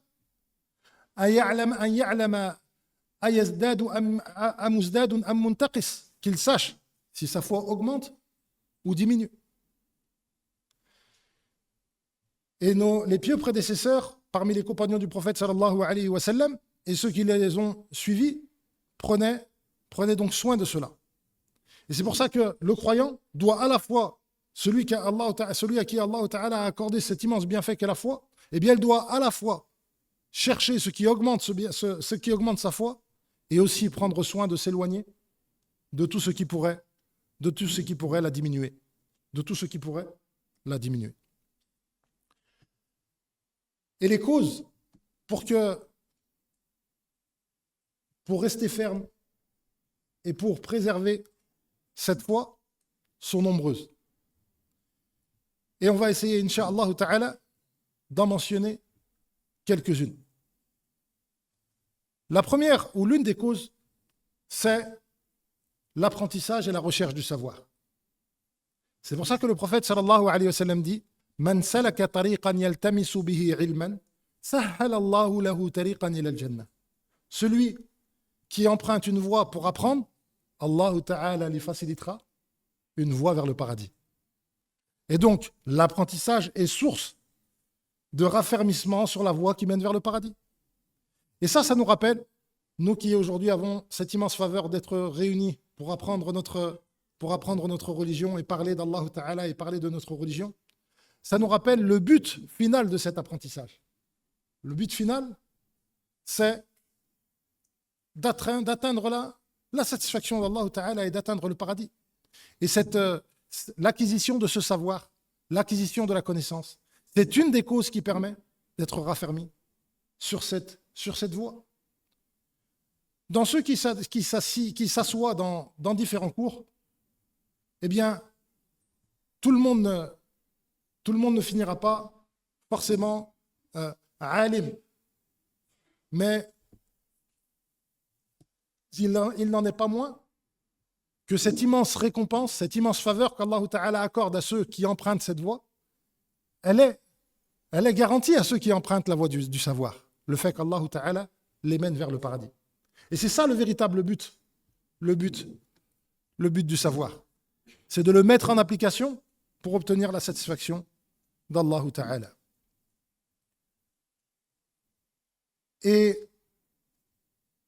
an ya'lama ayazdadu am muzdadun am muntaqis, qu'il sache si sa foi augmente ou diminue. Et les pieux prédécesseurs, parmi les compagnons du prophète sallallahu alayhi wa sallam, et ceux qui les ont suivis, prenaient donc soin de cela. Et c'est pour ça que le croyant doit à la fois, celui à qui Allah Ta'ala a accordé cet immense bienfait qu'est la foi, eh bien il doit à la fois chercher ce qui augmente sa foi, et aussi prendre soin de s'éloigner de tout ce qui pourrait la diminuer. Et les causes pour rester ferme et pour préserver cette foi sont nombreuses. Et on va essayer, incha'Allah ta'ala, d'en mentionner quelques-unes. La première ou l'une des causes, c'est l'apprentissage et la recherche du savoir. C'est pour ça que le prophète sallallahu alayhi wa sallam dit Man salaka tariqan yaltamisu bihi ilman, sahhala Allahu lahu tariqan ila al-jannah. Celui qui emprunte une voie pour apprendre, Allah Ta'ala lui facilitera une voie vers le paradis. Et donc, l'apprentissage est source de raffermissement sur la voie qui mène vers le paradis. Et ça nous rappelle, nous qui aujourd'hui avons cette immense faveur d'être réunis pour apprendre notre religion et parler d'Allah Ta'ala et parler de notre religion, ça nous rappelle le but final de cet apprentissage. Le but final, c'est d'atteindre la satisfaction d'Allah Ta'ala et d'atteindre le paradis. Et l'acquisition de ce savoir, l'acquisition de la connaissance, c'est une des causes qui permet d'être raffermi sur cette voie. Dans ceux qui s'assoient dans différents cours, eh bien, tout le monde ne finira pas forcément alim. Mais il n'en est pas moins que cette immense récompense, cette immense faveur qu'Allah Ta'ala accorde à ceux qui empruntent cette voie, elle est garantie à ceux qui empruntent la voie du savoir. Le fait qu'Allah Ta'ala les mène vers le paradis. Et c'est ça le véritable but. Le but du savoir. C'est de le mettre en application pour obtenir la satisfaction d'Allah Ta'ala. Et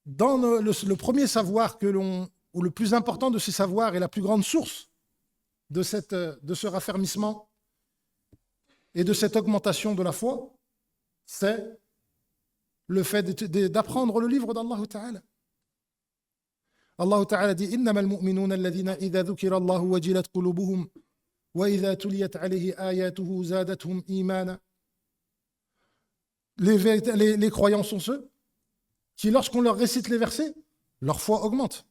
dans le premier savoir ou le plus important de ces savoirs et la plus grande source de ce raffermissement et de cette augmentation de la foi, c'est le fait d'apprendre le livre d'Allah Ta'ala. Allah Ta'ala dit إنما المؤمنون الذين إذا ذكر الله وجلت قلوبهم وإذا تليت عليه آياته زادتهم إيمانا. Les croyants sont ceux qui, lorsqu'on leur récite les versets, leur foi augmente.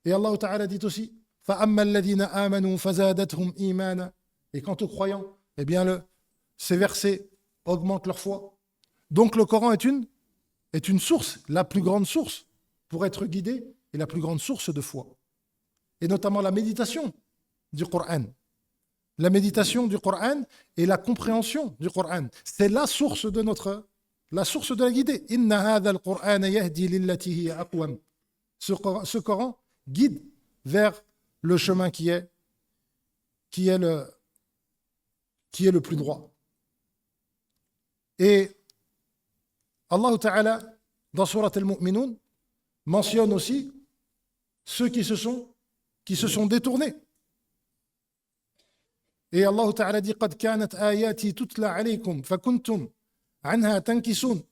Et Allah Ta'ala dit aussi فأما الذين آمنوا فزادتهم إيمانا. Et quant aux croyants, eh bien ces versets augmentent leur foi. Donc le Coran est une source, la plus grande source pour être guidé et la plus grande source de foi. Et notamment la méditation du Coran. La méditation du Coran et la compréhension du Coran. C'est la source de la guidée. Inna hadha al-Qur'an yahdi lillati hiya aqwam. Ce Coran guide vers le chemin qui est le plus droit. Et Allah Ta'ala, dans Surat al-Mu'minun, mentionne aussi ceux qui se sont détournés. Et Allah Ta'ala dit قد كانت آياتي تتلى عليكم فكنتم عنها تنكسون.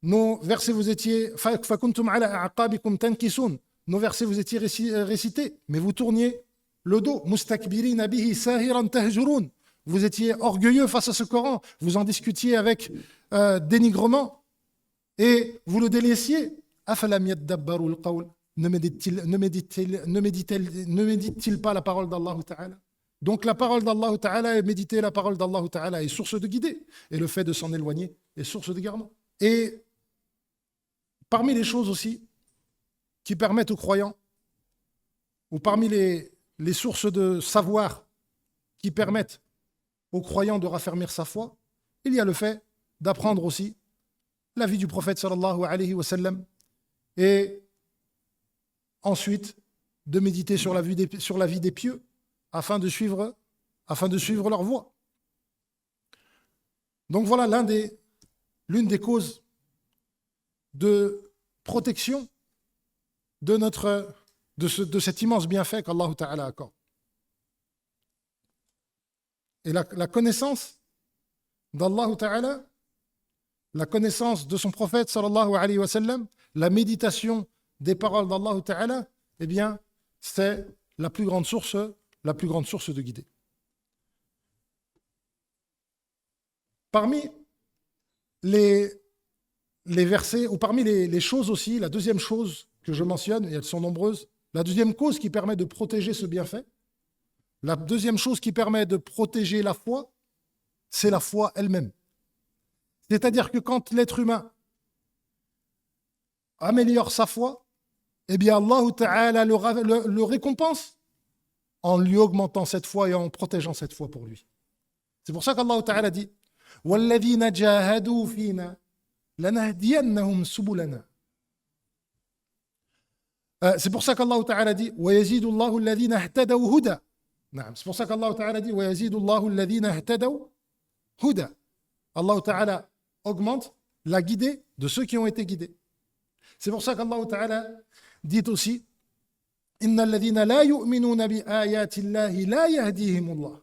Nos versets vous étiez فكنتم على أعقابكم تنكسون. Nos versets vous étiez récités, mais vous tourniez le dos. مستكبرين به ساهرا تهجرون. Vous étiez orgueilleux face à ce Coran, vous en discutiez avec dénigrement et vous le délaissiez. أفلم يدبروا القول. Ne médite-t-il pas la parole d'Allah Ta'ala? Donc la parole d'Allah Ta'ala et méditer la parole d'Allah Ta'ala est source de guider, et le fait de s'en éloigner est source d'égarement. Et parmi les choses aussi qui permettent aux croyants, ou parmi les sources de savoir qui permettent aux croyants de raffermir sa foi, il y a le fait d'apprendre aussi la vie du prophète sallallahu alayhi wa sallam, et ensuite de méditer sur la vie des pieux afin de suivre leur voie. Donc voilà l'une des causes de protection de cet immense bienfait qu'Allah Ta'ala accorde. Et la connaissance d'Allah Ta'ala, la connaissance de son prophète sallallahu alayhi wa sallam, la méditation des paroles d'Allah Ta'ala, eh bien, c'est la plus grande source de guidée. Parmi les versets, ou parmi les choses aussi, la deuxième chose que je mentionne, et elles sont nombreuses, la deuxième cause qui permet de protéger ce bienfait, la deuxième chose qui permet de protéger la foi, c'est la foi elle-même. C'est-à-dire que quand l'être humain améliore sa foi, eh bien Allah Ta'ala le récompense en lui augmentant cette foi et en protégeant cette foi pour lui. C'est pour ça qu'Allah Ta'ala dit وَالَّذِينَ جَاهَدُوا فِينَا لَنَهْدِيَنَّهُمْ سُبُلَنَا. C'est pour ça qu'Allah Ta'ala dit وَيَزِيدُ اللَّهُ الَّذِينَ اهْتَدَوْا هُدًى. C'est pour ça qu'Allah Ta'ala dit وَيَزِيدُ اللَّهُ الَّذِينَ اهْتَدَوْا هُدًى. Allah Ta'ala augmente la guidée de ceux qui ont été guidés. C'est pour ça qu'Allah Ta'ala dit aussi إِنَّ الَّذِينَ لَا يُؤْمِنُونَ بِآيَاتِ اللَّهِ لَا يَهْدِيهِمُ اللَّهُ.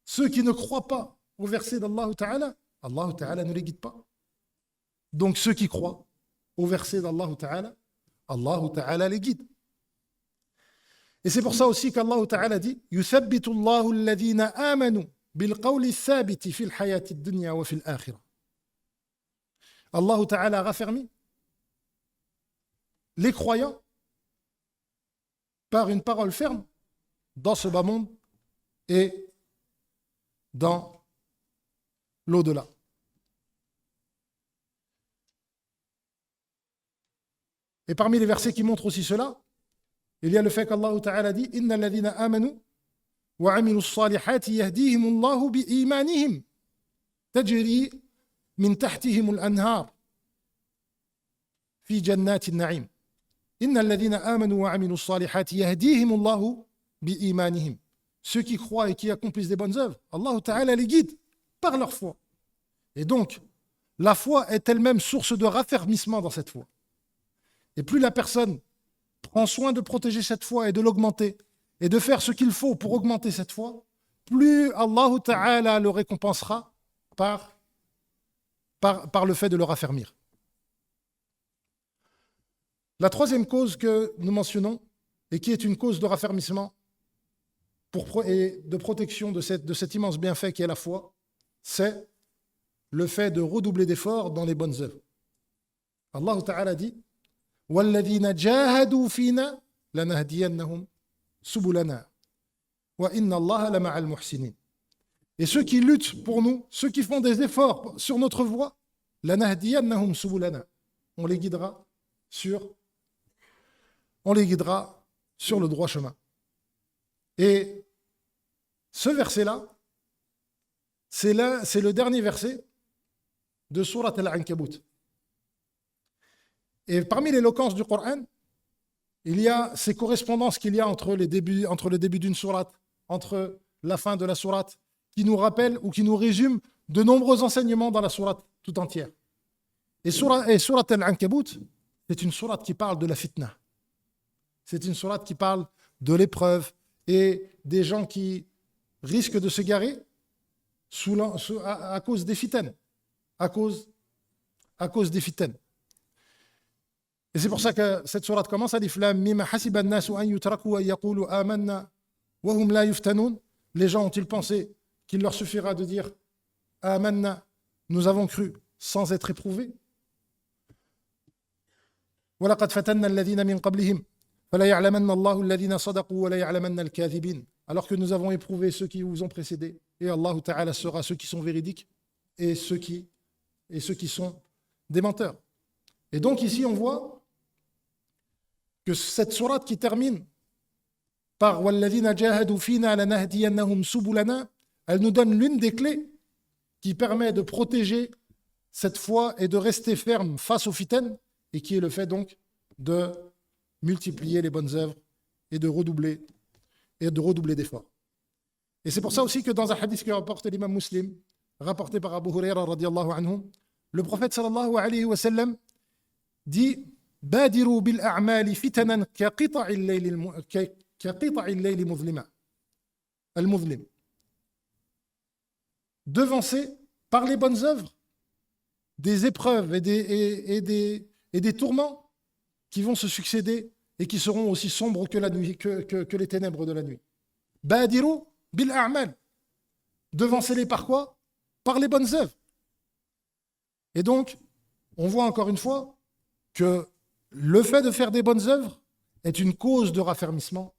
Ceux qui ne croient pas au verset d'Allah Ta'ala, Allah Ta'ala ne les guide pas. Donc ceux qui croient au verset d'Allah Ta'ala, Allah Ta'ala les guide. Et c'est pour ça aussi qu'Allah Ta'ala dit يُثَبِّتُ اللَّهُ الَّذِينَ آمَنُوا بِالْقَوْلِ الثَّابِتِ فِي الْحَيَاةِ الدُّنْيَا وَفِي الْآخِرَةِ. Allah Ta'ala a raffermi les croyants par une parole ferme dans ce bas monde et dans l'au-delà. Et parmi les versets qui montrent aussi cela, il y a le fait qu'Allah Ta'ala dit Inna alladhina amanu wa amilu s-salihati yahdihim Allahu bi imanihim tajri min tahtihim al-anhar fi jannati an-na'im. Inna alladhina amanu wa amilu s-salihati yahdihim Allahu bi imanihim. Ceux qui croient et qui accomplissent des bonnes œuvres, Allah Ta'ala les guide par leur foi. Et donc, la foi est elle-même source de raffermissement dans cette foi. Et plus la personne prend soin de protéger cette foi et de l'augmenter, et de faire ce qu'il faut pour augmenter cette foi, plus Allah Ta'ala le récompensera par le fait de le raffermir. La troisième cause que nous mentionnons, et qui est une cause de raffermissement et de protection de cet immense bienfait qui est la foi, c'est le fait de redoubler d'efforts dans les bonnes œuvres. Allah Ta'ala dit وَالَّذِينَ جَاهَدُوا فِينَا لَنَهْدِيَنَّهُمْ سُبُلَنَا وَإِنَّ اللَّهَ لَمَعَ الْمُحْسِنِينَ. Et ceux qui luttent pour nous, ceux qui font des efforts sur notre voie, لَنَهْدِيَنَّهُمْ سُبُلَنَا. On les guidera sur le droit chemin. Et ce verset-là, c'est le dernier verset de Surat Al-Ankabut. Et parmi l'éloquence du Coran, il y a ces correspondances qu'il y a entre le début d'une sourate, entre la fin de la sourate, qui nous rappellent ou qui nous résument de nombreux enseignements dans la sourate tout entière. Et Surat Al-Ankabut, c'est une sourate qui parle de la fitna. C'est une sourate qui parle de l'épreuve et des gens qui risquent de se garer à cause des fitanes. À cause des fitanes. Et c'est pour ça que cette sourate commence Alif Lam Mim hasiba an-nasu an yutraku wa yaqulu amanna wa hum la yuftanun. Les gens ont-ils pensé qu'il leur suffira de dire amanna, nous avons cru, sans être éprouvés? Wa laqad fatanna alladhina min qablihim fala ya'lamanna Allahu alladhina sadaqu wa la ya'lamanna al-kadhibin. Alors que nous avons éprouvé ceux qui vous ont précédés, et Allah Ta'ala sera ceux qui sont véridiques et ceux qui sont des menteurs. Et donc ici on voit que cette sourate qui termine par وَالَّذِينَ جَاهَدُوا فِينَا لَنَهْدِيَنَّهُمْ سُبُلَنَا, elle nous donne l'une des clés qui permet de protéger cette foi et de rester ferme face aux fitanes, et qui est le fait donc de multiplier les bonnes œuvres et de redoubler d'efforts. Et c'est pour ça aussi que dans un hadith que rapporte l'imam Muslim, rapporté par Abu Huraira radiyallahu anhu, le prophète sallallahu alayhi wa sallam dit بادروا بالأعمال فتنا كقطع الليل المظلم. Devancez par les bonnes œuvres des épreuves et des tourments qui vont se succéder et qui seront aussi sombres que la nuit, que les ténèbres de la nuit. بادروا بالأعمال. Devancez-les par quoi? Par les bonnes œuvres. Et donc, on voit encore une fois que le fait de faire des bonnes œuvres est une cause de raffermissement,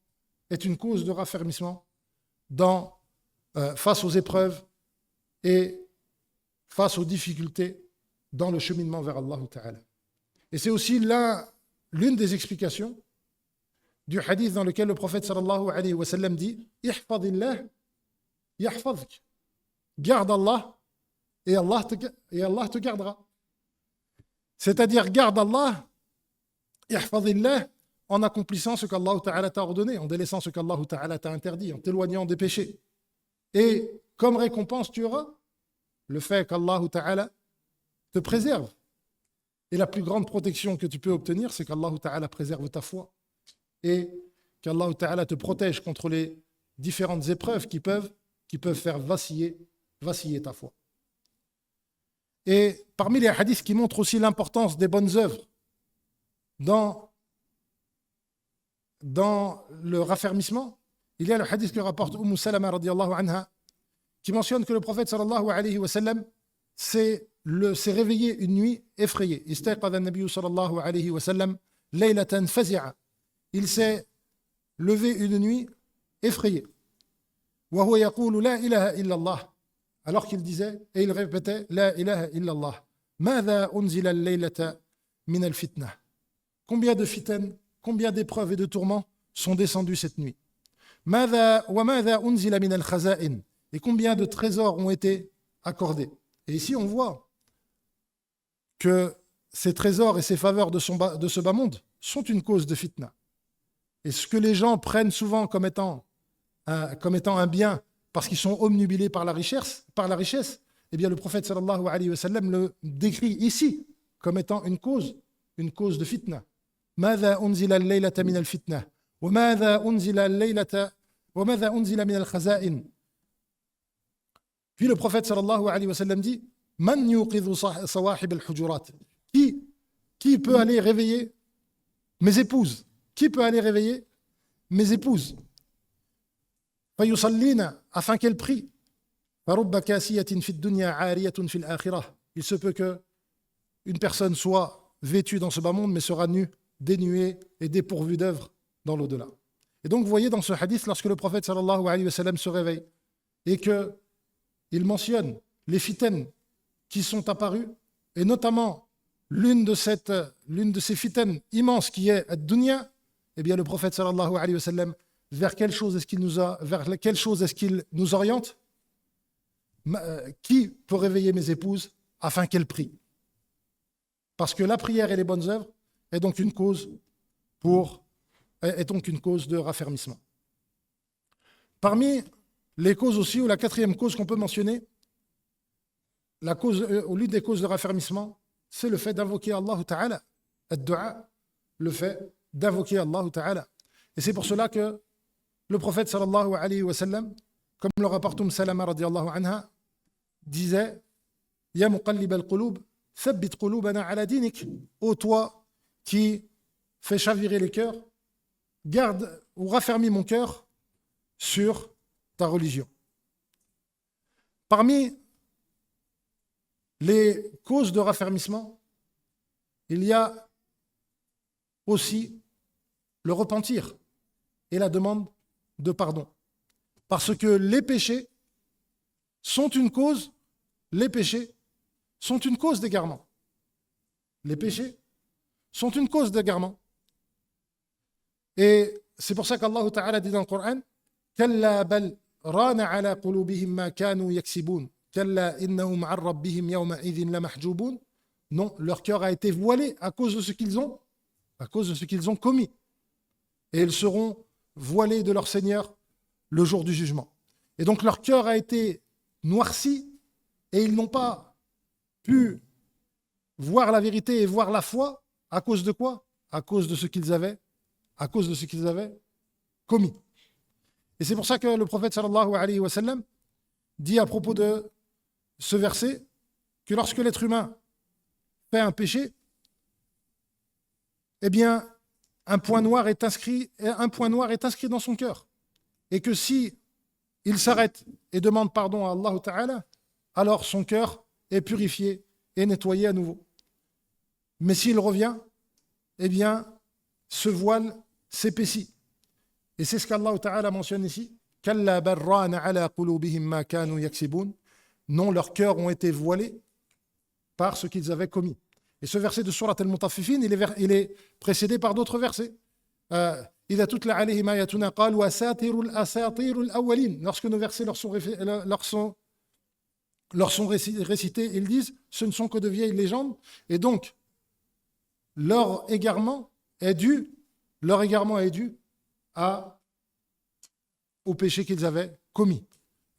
face aux épreuves et face aux difficultés dans le cheminement vers Allah Ta'ala. Et c'est aussi l'une des explications du hadith dans lequel le prophète sallallahu alayhi wa sallam dit Ihfadillah, yahfazk. Garde Allah et Allah te gardera. C'est-à-dire, garde Allah, ihfadillah, en accomplissant ce qu'Allah Ta'ala t'a ordonné, en délaissant ce qu'Allah Ta'ala t'a interdit, en t'éloignant des péchés. Et comme récompense, tu auras le fait qu'Allah Ta'ala te préserve. Et la plus grande protection que tu peux obtenir, c'est qu'Allah Ta'ala préserve ta foi et qu'Allah Ta'ala te protège contre les différentes épreuves qui peuvent faire vaciller ta foi. Et parmi les hadiths qui montrent aussi l'importance des bonnes œuvres dans le raffermissement, il y a le hadith que rapporte Salama radiyallahu anha, qui mentionne que le prophète sallallahu alayhi wa sallam s'est réveillé une nuit effrayé. Istayqadha an-nabiy sallallahu alayhi wa sallam laylatan fazi'a. Il s'est levé une nuit effrayé. Wa huwa yaqulu la ilaha illa Allah. Alors qu'il disait et il répétait la ilaha illa Allah. Madha unzila al-laylata min al-fitnah. Combien de fitanes, combien d'épreuves et de tourments sont descendus cette nuit? Madha wa madha unzila min al-khaza'in. Et combien de trésors ont été accordés? Et ici, on voit que ces trésors et ces faveurs de ce bas monde sont une cause de fitna. Et ce que les gens prennent souvent comme étant un bien parce qu'ils sont omnubilés par la richesse, eh bien le prophète sallallahu alayhi wa sallam le décrit ici comme étant une cause de fitna. ماذا أنزل الليلة من الفتنة وماذا أنزل من الخزائن. Puis le prophète sallallahu alayhi wa sallam dit Man yuqidhu sawahib al-hujurat. Qui peut aller réveiller mes épouses? Qui peut aller réveiller mes épouses? Fayusallina, afin qu'elles prient. Farubba kasiyatin fi dunya ariyatun fi al-akhirah. Il se peut que une personne soit vêtue dans ce bas monde mais sera nue, dénuée et dépourvue d'œuvre dans l'au-delà. Et donc vous voyez dans ce hadith, lorsque le prophète sallallahu alayhi wa sallam se réveille et que il mentionne les fitanes qui sont apparues, et notamment l'une de ces fitanes immenses qui est ad-dunya, eh bien le prophète sallallahu alayhi wa sallam, vers quelle chose est-ce qu'il nous oriente? Qui peut réveiller mes épouses afin qu'elles prient? Parce que la prière et les bonnes œuvres est donc une cause de raffermissement. Parmi les causes aussi, ou la quatrième cause qu'on peut mentionner, l'une des causes de raffermissement, c'est le fait d'invoquer Allah Ta'ala, ad-du'a, le fait d'invoquer Allah Ta'ala. Et c'est pour cela que le prophète sallallahu alayhi wa sallam, comme le rapporte Salama radiyallahu anha, disait Ya muqallib al-qulub, thabbit qulubana ala dinik. Ô toi qui fais chavirer les cœurs, garde ou raffermis mon cœur sur ta religion. Parmi les causes de raffermissement, il y a aussi le repentir et la demande de pardon. Parce que les péchés sont une cause d'égarement. Les péchés sont une cause d'égarement. Et c'est pour ça qu'Allah Ta'ala dit dans le Coran كلا بل ران على قلوبهم ما كانوا يكسبون كلا إنهم عن ربهم يومئذ لمحجوبون. Non, leur cœur a été voilé à cause de ce qu'ils ont commis. Et ils seront voilés de leur Seigneur le jour du jugement. Et donc leur cœur a été noirci et ils n'ont pas pu voir la vérité et voir la foi à cause de quoi? À cause de ce qu'ils avaient commis. Et c'est pour ça que le prophète sallallahu alayhi wa sallam dit à propos de ce verset que lorsque l'être humain fait un péché, eh bien, un point noir est inscrit dans son cœur. Et que si il s'arrête et demande pardon à Allah Ta'ala, alors son cœur est purifié et nettoyé à nouveau. Mais s'il revient, eh bien, ce voile s'épaissit. Et c'est ce qu'Allah Ta'ala mentionne ici. Kalla barrana ala qulubihim ma kanu yaksibun. Non, leurs cœurs ont été voilés par ce qu'ils avaient commis. Et ce verset de Surat al-Mutaffifin, il est précédé par d'autres versets. إذا تتلى عليهم آياتنا قالوا أساطير الأولين. Lorsque nos versets leur sont récités, ils disent ce ne sont que de vieilles légendes. Et donc, leur égarement est dû au péché qu'ils avaient commis.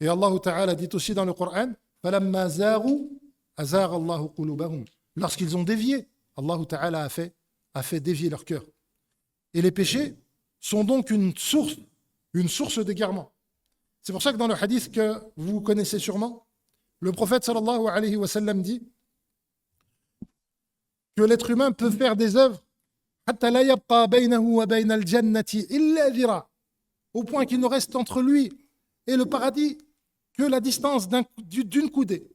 Et Allah Ta'ala dit aussi dans le Coran فَلَمَّا زَاغُوا أَزَاغَ اللَّهُ قُلُوبَهُم. Lorsqu'ils ont dévié, Allah Ta'ala a fait dévier leur cœur. Et les péchés sont donc une source d'égarement. C'est pour ça que dans le hadith que vous connaissez sûrement, le prophète sallallahu alayhi wa sallam dit que l'être humain peut faire des œuvres حتى لا يبقى بينه وبين الجنة إلا ذراع, au point qu'il ne reste entre lui et le paradis que la distance d'une coudée.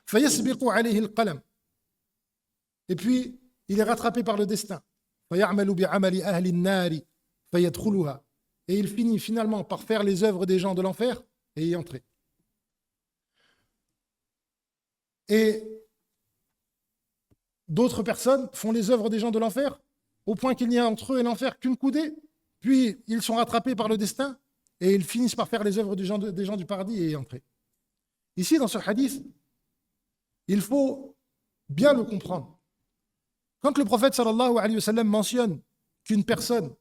فيسبق عليه القلم, et puis il est rattrapé par le destin. فيعمل بعمل أهل النار فيدخلها, et il finit finalement par faire les œuvres des gens de l'enfer et y entrer. Et d'autres personnes font les œuvres des gens de l'enfer au point qu'il n'y a entre eux et l'enfer qu'une coudée, puis ils sont rattrapés par le destin et ils finissent par faire les œuvres des gens du paradis et y entrer. Ici, dans ce hadith, il faut bien le comprendre. Quand le prophète sallallahu alayhi wa sallam mentionne qu'une personne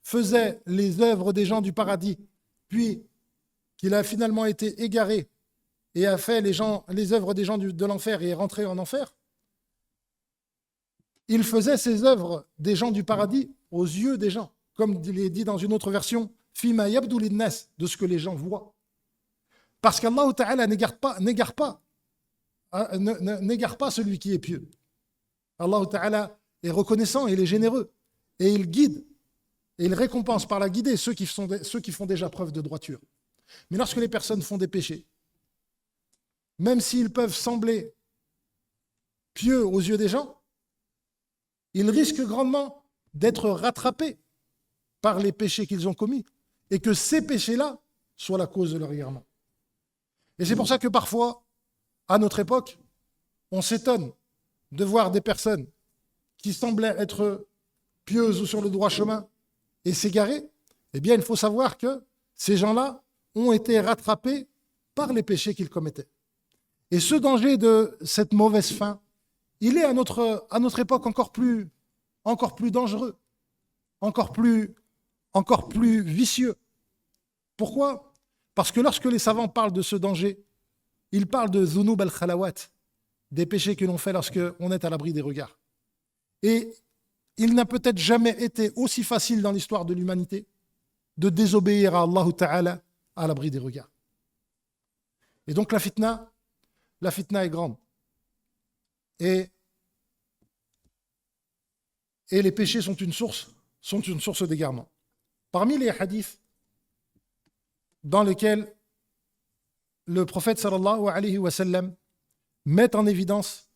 faisait les œuvres des gens du paradis, puis qu'il a finalement été égaré et a fait les œuvres des gens de l'enfer et est rentré en enfer, il faisait ces œuvres des gens du paradis aux yeux des gens, comme il est dit dans une autre version, fima yabdu linnas, de ce que les gens voient. Parce qu'Allah Ta'ala n'égare pas celui qui est pieux. Allah Ta'ala est reconnaissant, il est généreux, et il guide, et il récompense par la guidée ceux qui font déjà preuve de droiture. Mais lorsque les personnes font des péchés, même s'ils peuvent sembler pieux aux yeux des gens, ils risquent grandement d'être rattrapés par les péchés qu'ils ont commis et que ces péchés-là soient la cause de leur égarement. Et c'est pour ça que parfois, à notre époque, on s'étonne de voir des personnes qui semblaient être pieuses ou sur le droit chemin et s'égarer. Eh bien, il faut savoir que ces gens-là ont été rattrapés par les péchés qu'ils commettaient. Et ce danger de cette mauvaise fin, il est à notre époque encore plus dangereux, encore plus vicieux. Pourquoi ? Parce que lorsque les savants parlent de ce danger, ils parlent de zunub al-khalawat, des péchés que l'on fait lorsqu'on est à l'abri des regards. Et il n'a peut-être jamais été aussi facile dans l'histoire de l'humanité de désobéir à Allah Ta'ala à l'abri des regards. Et donc la fitna est grande. Et les péchés sont une source d'égarement. Parmi les hadiths dans lesquels le prophète sallallahu alayhi wa sallam met en évidence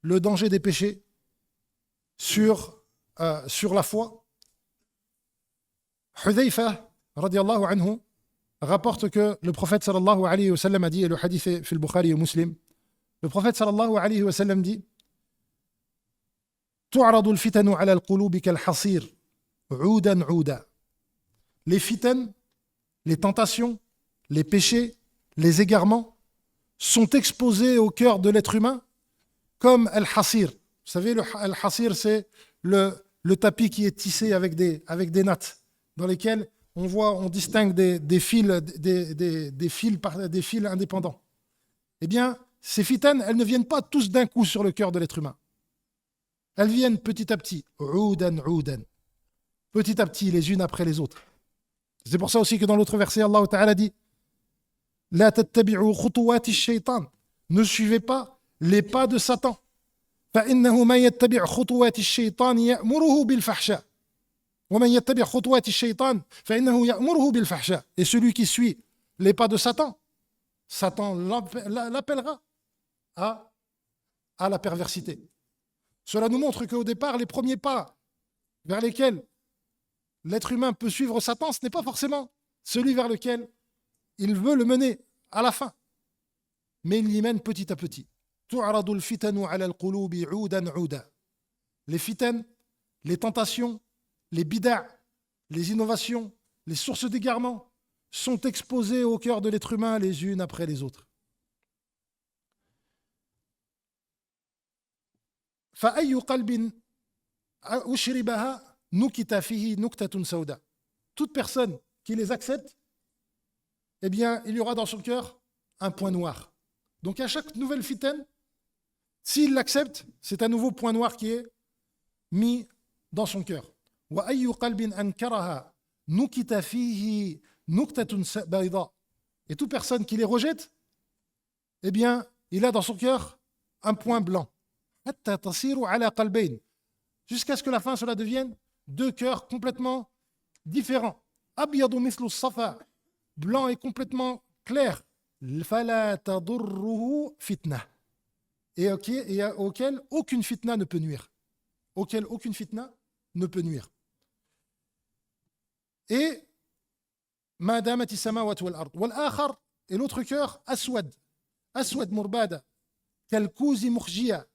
le danger des péchés sur la foi, Hudhayfa radiallahu anhu rapporte que le prophète sallallahu alayhi wa sallam a dit, et le hadith est في البخاري et Muslim, le prophète sallallahu alayhi wa sallam dit تعرض الفتن على القلوب كالحصير عودا عودا. Les fitans, les tentations, les péchés, les égarements sont exposés au cœur de l'être humain comme al-hasir. Vous savez, le al-hasir, c'est le tapis qui est tissé avec des nattes, dans lesquelles on distingue des fils indépendants. Eh bien, ces fitanes, elles ne viennent pas tous d'un coup sur le cœur de l'être humain. Elles viennent petit à petit, petit à petit, les unes après les autres. C'est pour ça aussi que dans l'autre verset, Allah Ta'ala dit La tattabi'u khutuwati shaytan. Ne suivez pas les pas de Satan. فإنه من يتبع خطوات الشيطان يأمره بالفحشاء ومن يتبع خطوات الشيطان فإنه يأمره بالفحشاء. Et celui qui suit les pas de Satan, Satan l'appellera à la perversité. Cela nous montre qu'au départ, les premiers pas vers lesquels l'être humain peut suivre Satan, ce n'est pas forcément celui vers lequel il veut le mener à la fin, mais il y mène petit à petit. Les fitanes, les tentations, les bid'a', les innovations, les sources d'égarement sont exposées au cœur de l'être humain les unes après les autres. فأي قلب أشربها نكت فيه نكتة سوداء. Toute personne qui les accepte, eh bien, il y aura dans son cœur un point noir. Donc à chaque nouvelle fitaine, s'il l'accepte, c'est un nouveau point noir qui est mis dans son cœur. وأي قلب أنكرها نكت فيه نكتة بيضاء. Et toute personne qui les rejette, eh bien, il a dans son cœur un point blanc. حتى تصير على قلبين. Jusqu'à ce que la fin cela devienne deux cœurs complètement différents. أبيض مثل الصفا. Blanc et complètement clair. فلا تضره فتنة. Et auquel aucune fitna ne peut nuire. Auquel aucune fitna ne peut nuire. Et ما دامت السماوات والأرض. والآخر, et l'autre cœur, أسود. أسود مربادة. كالكوز مخجية.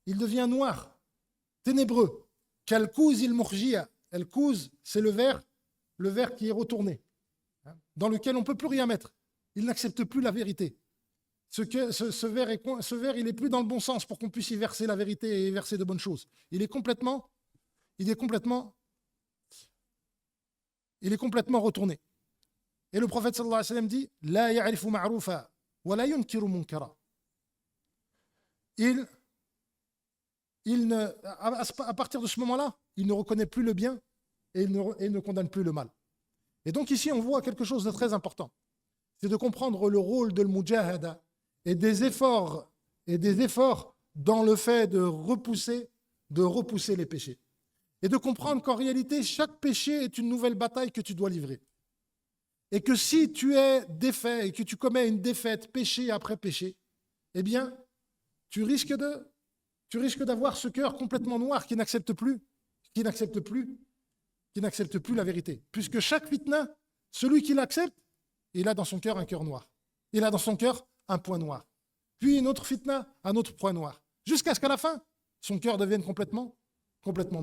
Il devient noir, ténébreux. كالكوز المخجية. El kouz, c'est le verre qui est retourné, dans lequel on ne peut plus rien mettre. Il n'accepte plus la vérité. Ce verre, il n'est plus dans le bon sens pour qu'on puisse y verser la vérité et y verser de bonnes choses. Il est complètement retourné. Et le prophète sallallahu alayhi wa sallam dit La ya'rifu ma'roufa wa la yunkiru munkara. À partir de ce moment-là, il ne reconnaît plus le bien et il ne condamne plus le mal. Et donc ici, on voit quelque chose de très important. C'est de comprendre le rôle de l'mujahada et des efforts dans le fait de repousser les péchés. Et de comprendre qu'en réalité, chaque péché est une nouvelle bataille que tu dois livrer. Et que si tu es défait et que tu commets une défaite péché après péché, eh bien, tu risques d'avoir ce cœur complètement noir qui n'accepte plus la vérité. Puisque chaque fitna, celui qui l'accepte, il a dans son cœur un cœur noir. Il a dans son cœur un point noir. Puis une autre fitna, un autre point noir. Jusqu'à ce qu'à la fin, son cœur devienne complètement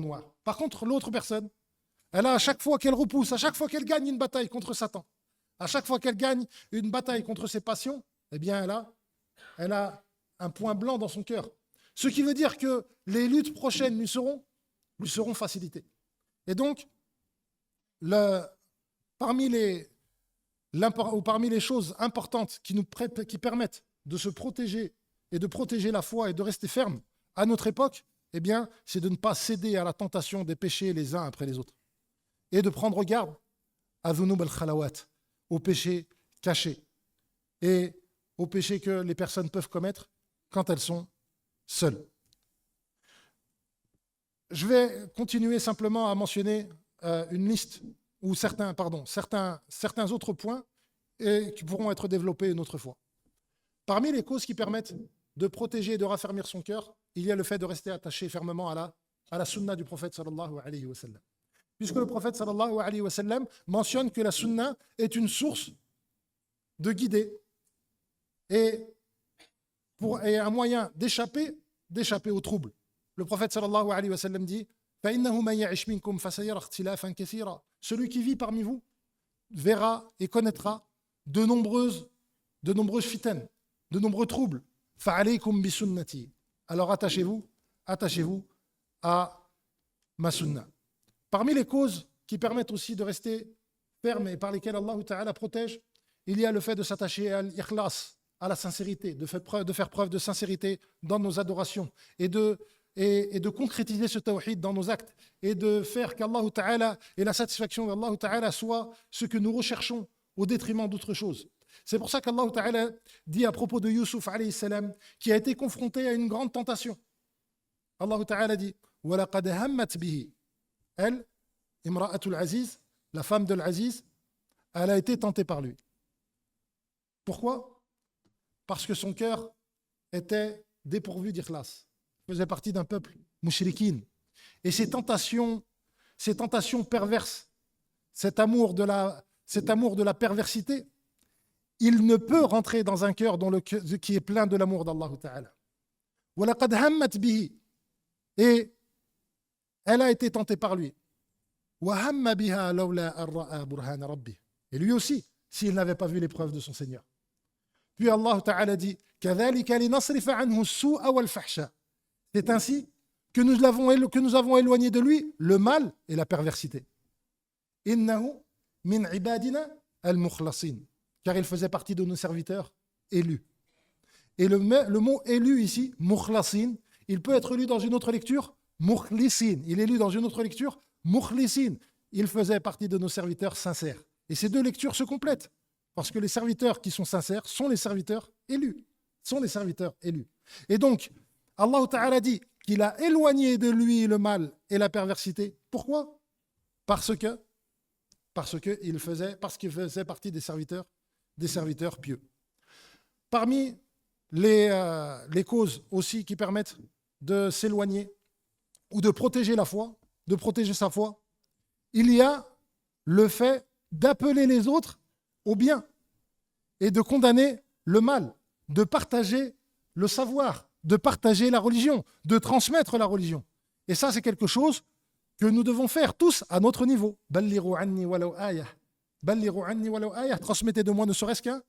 noir. Par contre, l'autre personne, elle a à chaque fois qu'elle repousse, à chaque fois qu'elle gagne une bataille contre Satan, à chaque fois qu'elle gagne une bataille contre ses passions, eh bien elle a un point blanc dans son cœur. Ce qui veut dire que les luttes prochaines lui seront facilitées. Et donc, parmi les choses importantes qui permettent de se protéger et de protéger la foi et de rester ferme à notre époque, eh bien, c'est de ne pas céder à la tentation des péchés les uns après les autres. Et de prendre garde à dhunub al-khalawat, aux péchés cachés et aux péchés que les personnes peuvent commettre quand elles sont seules. Je vais continuer simplement à mentionner une liste ou certains autres points qui pourront être développés une autre fois. Parmi les causes qui permettent de protéger et de raffermir son cœur, il y a le fait de rester attaché fermement à la sunna du prophète sallallahu alayhi wa sallam. Puisque le prophète sallallahu alayhi wa sallam mentionne que la sunna est une source de guider et un moyen d'échapper aux troubles. Le prophète sallallahu alayhi wa sallam dit فَإِنَّهُ مَن يَعِشْ مِنكُمْ فَسَيَرَى اخْتِلَافًا كَثِيرًا. Celui qui vit parmi vous verra et connaîtra de nombreuses fitanes, de nombreux troubles. فَعَلَيْكُمْ بِسُنَّتِي. Alors attachez-vous à ma sunna. Parmi les causes qui permettent aussi de rester ferme et par lesquelles Allah Ta'ala protège, il y a le fait de s'attacher à l'ikhlas, à la sincérité, de faire preuve de sincérité dans nos adorations et de concrétiser ce tawhid dans nos actes et de faire qu'Allah Ta'ala et la satisfaction d'Allah Ta'ala soit ce que nous recherchons au détriment d'autres choses. C'est pour ça qu'Allah Ta'ala dit à propos de Yusuf alayhi salam qui a été confronté à une grande tentation. Allah Ta'ala dit وَلَقَدْ هَمَّتْ بِهِ. Elle, Imra'atul Aziz, la femme de l'Aziz, elle a été tentée par lui. Pourquoi? Parce que son cœur était dépourvu d'ikhlas. Il faisait partie d'un peuple mushrikin. Et ces tentations perverses, cet amour de la perversité, il ne peut rentrer dans un cœur qui est plein de l'amour d'Allah Ta'ala. وَلَقَدْ هَمَّتْ بِهِ. Et elle a été tentée par lui. وَهَمَّ بِهَا لَوْلَا أَن رَأَى بُرْهَانَ رَبِّهِ. Et lui aussi, s'il n'avait pas vu l'épreuve de son Seigneur. Puis Allah Ta'ala dit كَذَلِكَ لِنَصْرِفَ عَنْهُ السُّوءَ وَالْفَحْشَاءَ. C'est ainsi que nous avons éloigné de lui le mal et la perversité. إِنَّهُ مِنْ عِبَادِنَا الْمُخْلَصِينَ. Car il faisait partie de nos serviteurs élus. Et le mot élu ici, mukhlasin, il peut être lu dans une autre lecture, mukhlisin. Il est lu dans une autre lecture, mukhlisin. Il faisait partie de nos serviteurs sincères. Et ces deux lectures se complètent. Parce que les serviteurs qui sont sincères sont les serviteurs élus. Sont les serviteurs élus. Et donc, Allah Ta'ala dit qu'il a éloigné de lui le mal et la perversité. Pourquoi ? Parce qu'il faisait partie des serviteurs pieux. Parmi les causes aussi qui permettent de s'éloigner ou de protéger la foi, de protéger sa foi, il y a le fait d'appeler les autres au bien et de condamner le mal, de partager le savoir, de partager la religion, de transmettre la religion. Et ça, c'est quelque chose que nous devons faire tous à notre niveau. Ballighu anni walaw ayah. Ballighu anni walaw ayah. Transmettez de moi ne serait-ce qu'un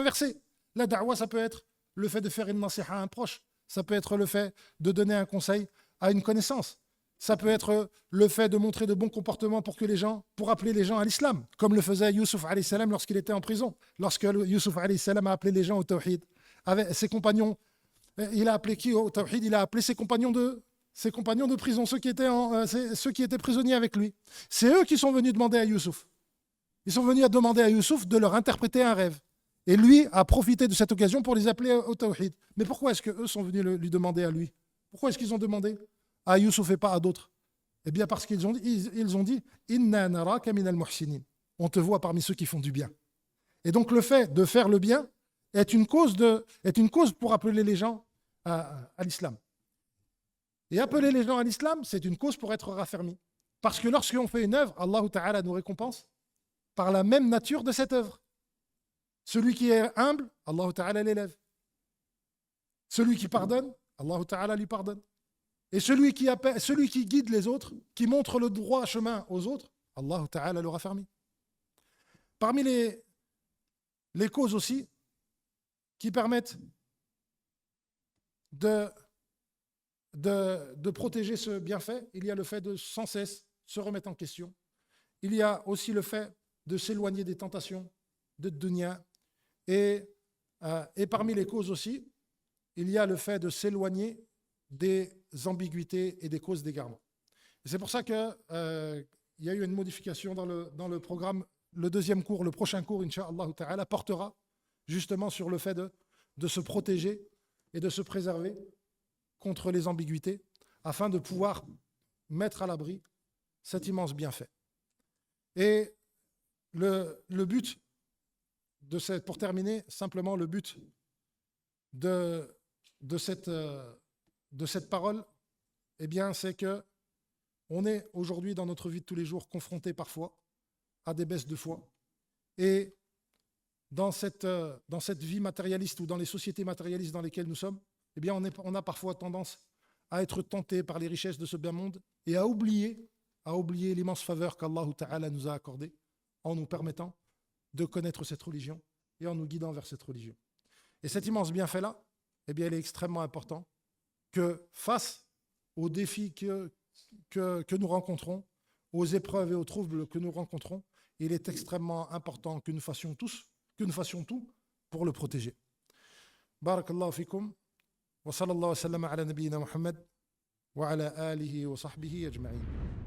verset. La da'wa, ça peut être le fait de faire une nasiha à un proche. Ça peut être le fait de donner un conseil à une connaissance. Ça peut être le fait de montrer de bons comportements pour appeler les gens à l'islam, comme le faisait Youssouf alayhi salam lorsqu'il était en prison. Lorsque Youssouf alayhi salam a appelé les gens au tawhid, avec ses compagnons, il a appelé qui au tawhid ? Il a appelé ses compagnons de prison, ceux qui étaient prisonniers avec lui. C'est eux qui sont venus demander à Youssouf. Ils sont venus demander à Youssouf de leur interpréter un rêve. Et lui a profité de cette occasion pour les appeler au tawhid. Mais pourquoi est-ce qu'eux sont venus lui demander à lui ? Pourquoi est-ce qu'ils ont demandé à Youssouf et pas à d'autres ? Eh bien parce qu'ils ont dit « Inna naraka min al-muhsinin » On te voit parmi ceux qui font du bien. Et donc le fait de faire le bien est une cause pour appeler les gens à l'islam. Et appeler les gens à l'islam, c'est une cause pour être raffermi. Parce que lorsqu'on fait une œuvre, Allah Ta'ala nous récompense par la même nature de cette œuvre. Celui qui est humble, Allah Ta'ala l'élève. Celui qui pardonne, Allah Ta'ala lui pardonne. Et celui qui guide les autres, qui montre le droit chemin aux autres, Allah Ta'ala le raffermit. Parmi les causes aussi qui permettent de protéger ce bienfait, il y a le fait de sans cesse se remettre en question. Il y a aussi le fait de s'éloigner des tentations de dunya. Et parmi les causes aussi, il y a le fait de s'éloigner des ambiguïtés et des causes d'égarement. Et c'est pour ça qu'il y a eu une modification dans le programme. Le deuxième cours, le prochain cours, Inch'Allah Ta'ala, portera justement sur le fait de se protéger et de se préserver contre les ambiguïtés afin de pouvoir mettre à l'abri cet immense bienfait. Et le but pour terminer, simplement le but de cette parole, eh bien, c'est que on est aujourd'hui dans notre vie de tous les jours confronté parfois à des baisses de foi. Et dans cette vie matérialiste ou dans les sociétés matérialistes dans lesquelles nous sommes, eh bien, on a parfois tendance à être tenté par les richesses de ce bas monde et à oublier l'immense faveur qu'Allah Ta'ala nous a accordée en nous permettant de connaître cette religion et en nous guidant vers cette religion. Et cet immense bienfait-là, eh bien, il est extrêmement important que face aux défis que nous rencontrons, aux épreuves et aux troubles que nous rencontrons, il est extrêmement important que nous fassions tout pour le protéger. Barakallahu fikum, wa sallallahu wa sallam ala nabiyyina Muhammad wa ala alihi wa sahbihi ajma'in.